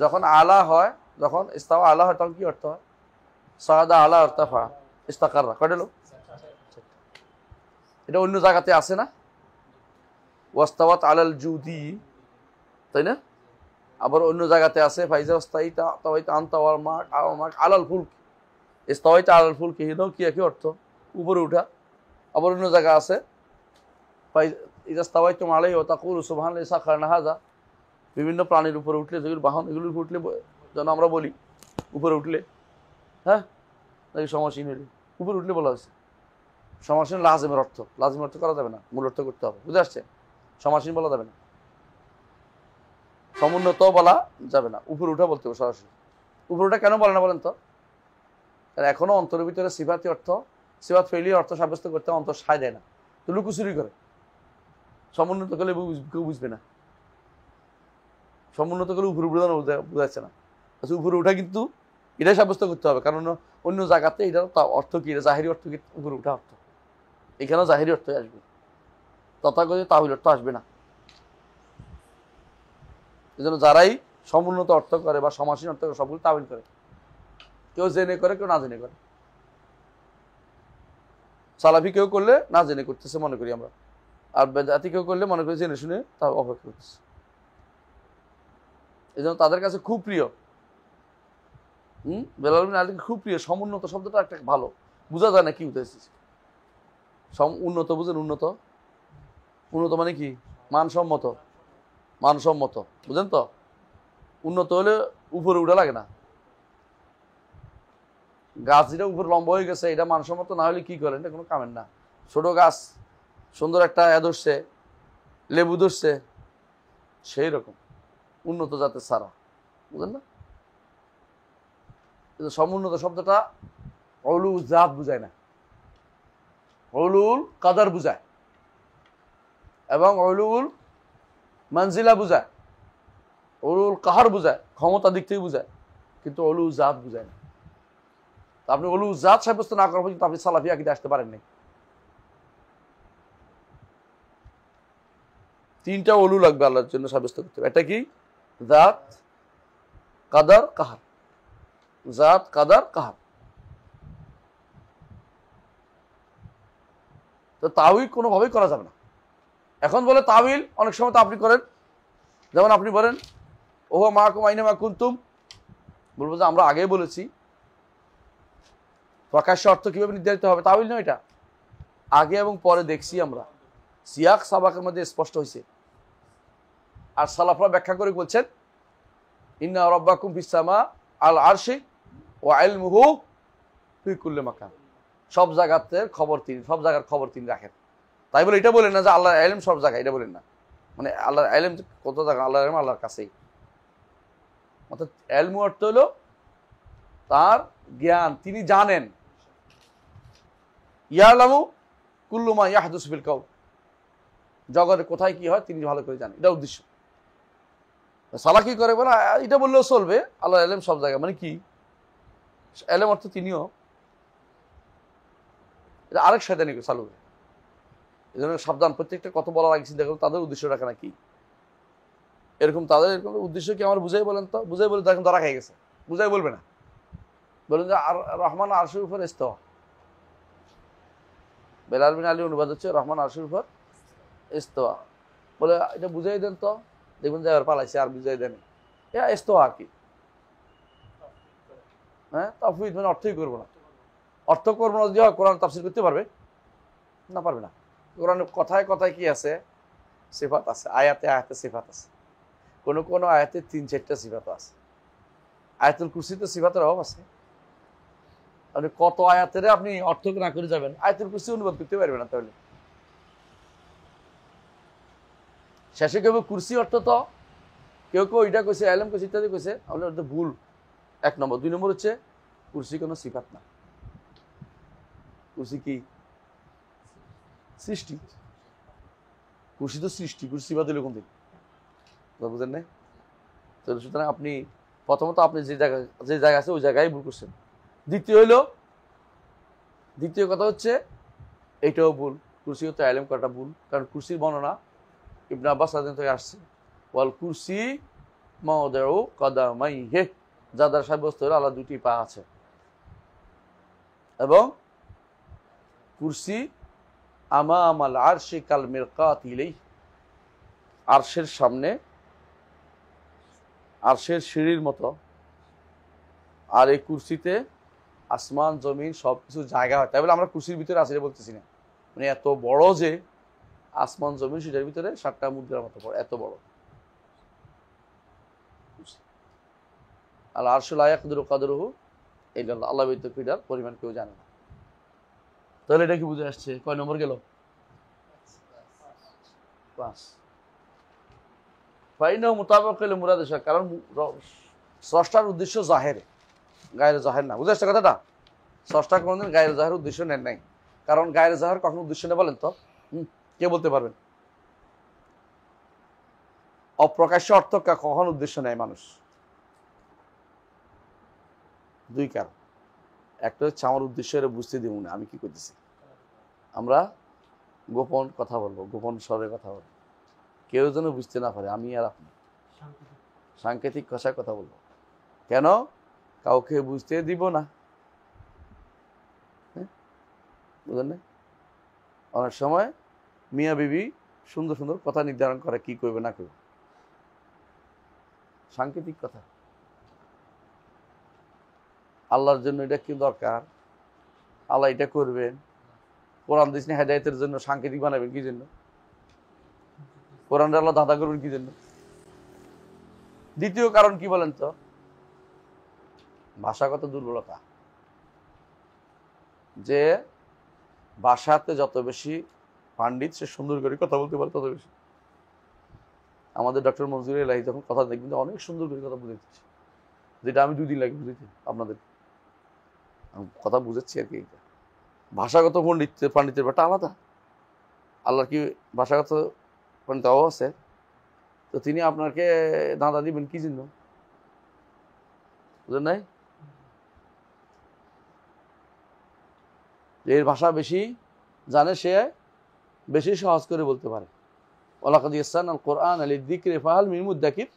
যখন আলা হয়, যখন ইস্তাওয়া আলা হয় তখন কি অর্থ হয়? সাদা আলা ইরতাফা ইস্তাকাররা, কয়টা লোক? এটা অন্য জায়গাতে আছে না? ওয়াস্তাওয়াত আলাল জুদি, তাই না? আবার অন্য জায়গাতে আছে ফাইজা ওয়াস্তাইতা তাওয়াইতা আনতা ওয়াল মাক আলাল ফুলক, ইস্তাওয়াইতা আলাল ফুলক, এটাও কি একই অর্থ, উপরে ওঠা। আবার অন্য জায়গা আছে ইযা ইস্তাওয়াইতুম আলাইহি ওয়া তাকুলু সুবহানাল্লাযী সাখারানা হাযা, বিভিন্ন প্রাণীর উপরে উঠলে, যেগুলো বাহন, এগুলোর উপরে উঠলে যেন আমরা বলি উপরে উঠলে, হ্যাঁ, নাকি সমাসীন হইলে উপরে উঠলে বলা হয়েছে। সমাসীন লাজিমের অর্থ, লাজিম অর্থ করা যাবে না, মূল অর্থ করতে হবে, বুঝে আসছে? সমাসীন বলা যাবে না, সমুন্নত বলা যাবে না, উপরে উঠা বলতে হবে সরাসরি। উপরে উঠা কেন বলে না বলেন তো? এখনো অন্তরের ভিতরে সিফাতি অর্থ, সিফাত ফেলি অর্থ সাব্যস্ত করতে অন্তর সায় দেয় না, তো লুকোচুরি করে। সমুন্নত করলে কেউ বুঝবে না, সমুন্নত করলে উপরে উঠে বোঝাচ্ছে না। আচ্ছা, উপরে উঠা কিন্তু এটাই সাব্যস্ত করতে হবে, কারণ অন্য জায়গাতে এটার অর্থ কি, এটা জাহিরি অর্থ কি? উপরে উঠা অর্থ। এখানেও জাহিরি অর্থ আসবে, তথাকথিত তাউইল অর্থ আসবে না। এই জন্য যারাই সমুন্নত অর্থ করে বা সমাসীন অর্থ করে, সবগুলো তাবিল করে। কেউ জেনে করে, কেউ না জেনে করে। সালাফি কেউ করলে না জেনে করতেছে মনে করি আমরা, আর বেদাতি কেউ করলে মনে করি জেনে শুনে তা অপেক্ষা করতেছে। এই জন্য তাদের কাছে খুব প্রিয়। বেলাল বিন আলী খুব প্রিয়। সমুন্নত শব্দটা একটা ভালো, বোঝা যায় না কি উঠেছে। উন্নত বুঝেন? উন্নত, উন্নত মানে কি? মানসম্মত, মানসম্মত বুঝেন তো? উন্নত হলে উপরে উঠা লাগে না। গাছ যেটা উপরে লম্বা হয়ে গেছে এটা মানসম্মত না হলে কি করেন? এটা কোনো কামের না। ছোট গাছ সুন্দর একটা ধরছে, লেবু ধরছে, সেই রকম উন্নত জাতের সারা, বুঝলেন না? সমুন্নত শব্দটা অলু জাত বুঝায় না, অলুল কাদার বুঝায় এবং অলুল মানজিলা বুঝায়, অলুল কাহার বুঝায়, ক্ষমতা দিক থেকে বুঝায়, কিন্তু অলু জাত বুঝায় না। আপনি অলু জাত সাব্যস্ত না করার পর্যন্ত আপনি সালাফি আকীদা আসতে পারেননি। তিনটা অলু লাগবে আল্লাহর জন্য সাব্যস্ত করতে হবে। এটা কি? জাত, কাদার, কাহার। জাত, কাদার, কাহার। তো তাওয়িল কোনোভাবেই করা যাবে না। এখন বলে তাওয়িল অনেক সময় তো আপনি করেন, যেমন আপনি বলেন ওহো মাকুম আইনামা কুনতুম, বলবো যে আমরা আগেই বলেছি প্রকাশ্য অর্থ কিভাবে নির্ধারিত হবে, তাওয়িল নয় এটা। আগে এবং পরে দেখছি আমরা, সিয়াক সাবাকের মধ্যে স্পষ্ট হয়েছে। আর সালাফরা ব্যাখ্যা করে বলছেন ইন্না রাব্বাকুম ফিস সামা আল আরশি ওয়া ইলমুহু ফি কুল্লি মাকান। সব জায়গাতে খবর তিনি, সব জায়গার খবর তিনি রাখেন। তাই বলে এটা বলেন না যে আল্লাহর ইলম সব জায়গায়, এটা বলেন না। মানে আল্লাহর ইলম কত জায়গা, আল্লাহর ইলম আল্লাহর কাছেই। অর্থাৎ ইলমু অর্থ হলো তার জ্ঞান, তিনি জানেন। ইয়ালামু কুল্লু মা ইয়াহদুসু ফিল কাউন, জগতে কোথায় কি হয় তিনি ভালো করে জানেন, এটা উদ্দেশ্য। সালা কি করে বলে এটা বললেও চলবে, আল্লাহর ইলম সব জায়গায়, মানে কি ইলম অর্থ তিনিও, এটা আরেক শয়তানি চালু। এই জন্য সাবধান, প্রত্যেকটা কত বলার আগে চিন্তা করুন তাদের উদ্দেশ্য রাখে নাকি এরকম। তাদের এরকম উদ্দেশ্য কি আমার বুঝাই বলেন তো? বুঝাই বলে দেখেন ধরা খেয়ে গেছে, বুঝাই বলবে না। বলেন যে আর রহমান আরশের উপর ইস্তেওয়া, বেলাল বিন আলী অনুবাদ হচ্ছে রহমান আরশের উপর ইস্তেওয়া। বলে এটা বুঝাই দেন তো, দেখবেন যে পালাইছে আর বুঝাই দেন ইস্তেওয়া আর কি। হ্যাঁ, তাফওয়িদ মানে অর্থই করবো না। অর্থ করবো না যদি হয় কোরআন তাফসীর করতে পারবে না? পারবে না। কোরআন কথায় কথায় কি আছে? সিফাত আছে, আয়াতে আয়াতে সিফাত আছে। কোন কোন আয়াতে ৩-৪টা সিফাত আছে। আয়াতুল কুরসিতে সিফাতের অভাব আছে। আপনি কত আয়াতের আপনি অর্থ না করে যাবেন, আয়াতুল কুরসি অনুবাদ করতে পারবেন না। তাহলে শেষে কেউ কুরসি অর্থ তো কেউ কেউ এটা কইছে, আলেম কইছে, ইত্যাদি কইছে, আমাদের অর্থ ভুল। ১ নম্বর। ২ নম্বর হচ্ছে কুরসি কোনো সিফাত না। কুরসি কি? সৃষ্টি। কুরসি তো সৃষ্টি, কুরসি সিফাত হইল কোন দিন? বুঝেন নাই? তো সুতরাং আপনি প্রথমত আপনি যে জায়গা আছে ওই জায়গায় ভুল করছেন। দ্বিতীয় কথা হচ্ছে এইটাও ভুল, কুরসি হতে আলেম করাটা ভুল। কারণ কুরসির বর্ণনা ইবনে আব্বাস রাদিয়াল্লাহু থেকে আসছে, ওয়াল কুরসি মাওদিউ কদামাইহি, যা দ্বারা সাব্যস্ত হলো আল্লাহর ২টি পা আছে। এবং কুরসি আমামাল আরশি কাল মিরকাত ইলাইহি, আরশের সামনে, আরশের সিঁড়ির মতো। আর এই কুরসিতে আসমান জমিন সবকিছু জায়গা হয়। তাই বলে আমরা কুরসির ভিতরে আছি বলতেছি না, মানে এত বড় যে আসমান জমিন সেটার ভিতরে 7টা মুদ্রার মতো বড়, এত বড়। আল আরশু লা ইয়াকদিরু কদরুহু ইল্লাল্লাহ, আল্লাহ ব্যতীত এটার পরিমাণ কেউ জানে না। তাহলে এটা কি বুঝে আসছে? কয় নম্বর গেল? 5। ফাইনাহু মুতাবাক লিল মুরাদ, কারণ স্রষ্টার উদ্দেশ্য জাহের, গায়ের জাহের না। বুঝে আসছে কথাটা? স্রষ্টা কোনদিন গায়ের জাহের উদ্দেশ্য নেন নাই। কারণ গায়ের জাহের কখনো উদ্দেশ্য নেই বলেন তো? কে বলতে পারবেন? অপ্রকাশ্য অর্থ কখন উদ্দেশ্য নেয় মানুষ? 2 কারণ। একটা হচ্ছে আমার উদ্দেশ্য এটা বুঝতে দিব না আমি কি করতেছি। আমরা গোপন কথা বলবো, গোপন স্বরে কথা বলবো, কেউ যেন বুঝতে না পারে আমি আর আপনি। সাংকেতিক ভাষায় কথা বলবো। কেন? কাউকে বুঝতে দিব না। বুঝলেন না? অনেক সময় মিয়া বিবি সুন্দর সুন্দর কথা নির্ধারণ করে কি করবে না করবে, সাংকেতিক কথা। আল্লাহর জন্য এটা কি দরকার, আল্লাহ এটা করবেন, কোরআন দিস হেদায়েতের জন্য সাংকেতিক বানাবেন কি জন্য? কোরআনটা আল্লাহ দাদা করবেন কি জন্য? দ্বিতীয় কারণ কি বলেন তো? ভাষাগত দুর্বলতা। যে ভাষাতে যত বেশি পাণ্ডিত সে সুন্দর করে কথা বলতে পারে তত বেশি। আমাদের ডক্টর মনজুর এলাহি যখন কথা দেখবেন অনেক সুন্দর করে কথা বুঝাইতেছে, যেটা আমি 2 দিন লাগে বুঝাইতে আপনাদের কথা বুঝাচ্ছি আর কি। ভাষাগত পাণ্ডিত্যের ব্যাপারটা আলাদা। আল্লাহর কি ভাষাগত পণ্ডিত আছে? তো তিনি আপনাকে দাঁড়া দিবেন কি জন্য? বুঝলেন নাই? এর ভাষা বেশি জানে সে বেশি সহজ করে বলতে পারে। ওয়ালাকাদ ইয়াসসারনা আল কোরআন লিযিকরি ফাহাল মিন মুদ্দাকির।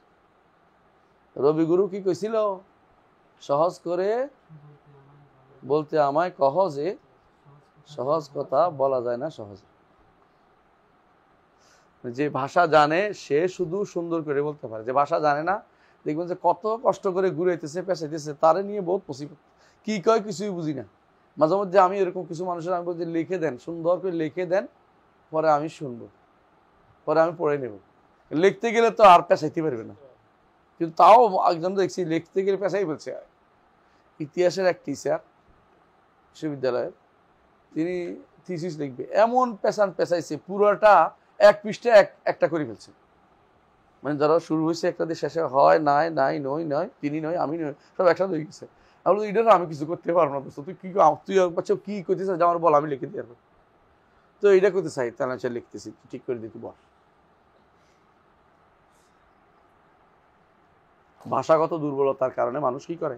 রবি গুরু কি কইছিল? সহজ করে বলতে আমায় কহ, যে সহজ কথা বলা যায় না সহজে। যে ভাষা জানে সে শুধু সুন্দর করে বলতে পারে, যে ভাষা জানে না দেখবেন যে কত কষ্ট করে ঘুরাইতেছে পেঁচাইতেছে, তারে নিয়ে বহুত মুসিবত, কি কয় কিছুই বুঝি না। মাঝে মধ্যে আমি এরকম কিছু মানুষের আমি বলছি লিখে দেন, সুন্দর করে লিখে দেন, পরে আমি শুনবো, পরে আমি পড়ে নেব। লিখতে গেলে তো আর পেঁচাইতে পারবে না, কিন্তু তাও একজন দেখছি লিখতে গেলে পেঁচাই বলছে। ইতিহাসের এক টিচার বিশ্ববিদ্যালয়ের, তিনি থিসিস লিখবে, এমন পেঁচাইছে পুরোটা 1 পৃষ্ঠা একটা করে ফেলছে। মানে ধরো শুরু হয়েছে একটা দিয়ে শেষে হয় নাই নাই নই নয় তিনি নয় আমি নয় সব একসাথে হয়ে গেছে। আমি বলি এটা আমি কিছু করতে পারবো না, তুই কি তুই কি করতেছিস আমার বল, আমি লিখে দিয়ে পারবো। তো এইটা করতে চাই, তাহলে লিখতেছি, ঠিক করে দিতে বল। ভাষাগত দুর্বলতার কারণে মানুষ কি করে?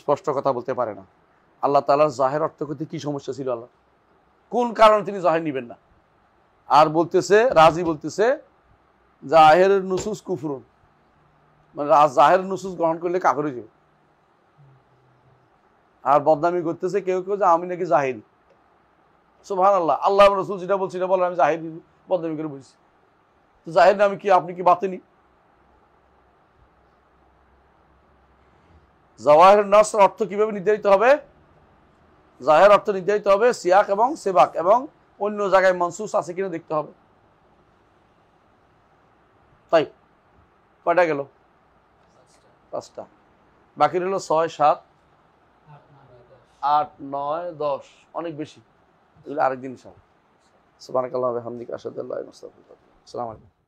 স্পষ্ট কথা বলতে পারে না। আল্লাহ তাআলার জাহের অর্থ করতে কি সমস্যা ছিল? আল্লাহ কোন কারণে তিনি জাহের নিবেন না? আর বলতেছে রাজি বলতেছে জাহেরের নুসুস কুফরুন, মানে জাহের নুসুস গ্রহণ করলে কাফের হয়ে যাবে। আর বদনামি করতেছে কেউ কেউ যে আমি নাকি জাহেরি। সুবহানাল্লাহ, আল্লাহ রাসূল যেটা বলছি এটা বলেন আমি জাহেরি বদনামি করে বলছি। তো জাহের নামে কি আপনি কি বাতিনি? জাওয়াহির নাস অর্থ কিভাবে নির্ধারিত হবে? জাহের অর্থ নির্ধারিত হবে সিয়াক এবং সেবাক, এবং অন্য জায়গায় মনসুস আছে কিনা দেখতে হবে। তাই কয়টা গেল? 5টা। বাকি রইল 6, 7, 8, 9, 10, অনেক বেশি। এগুলো আরেকদিন ইনশাআল্লাহ। সুবহানাকাল্লাহু ওয়া বিহামদিকা আশহাদু আল্লা ইলাহা ইল্লা আনতা আস্তাগফিরুকা ওয়া আতুবু ইলাইক। আসসালামু আলাইকুম।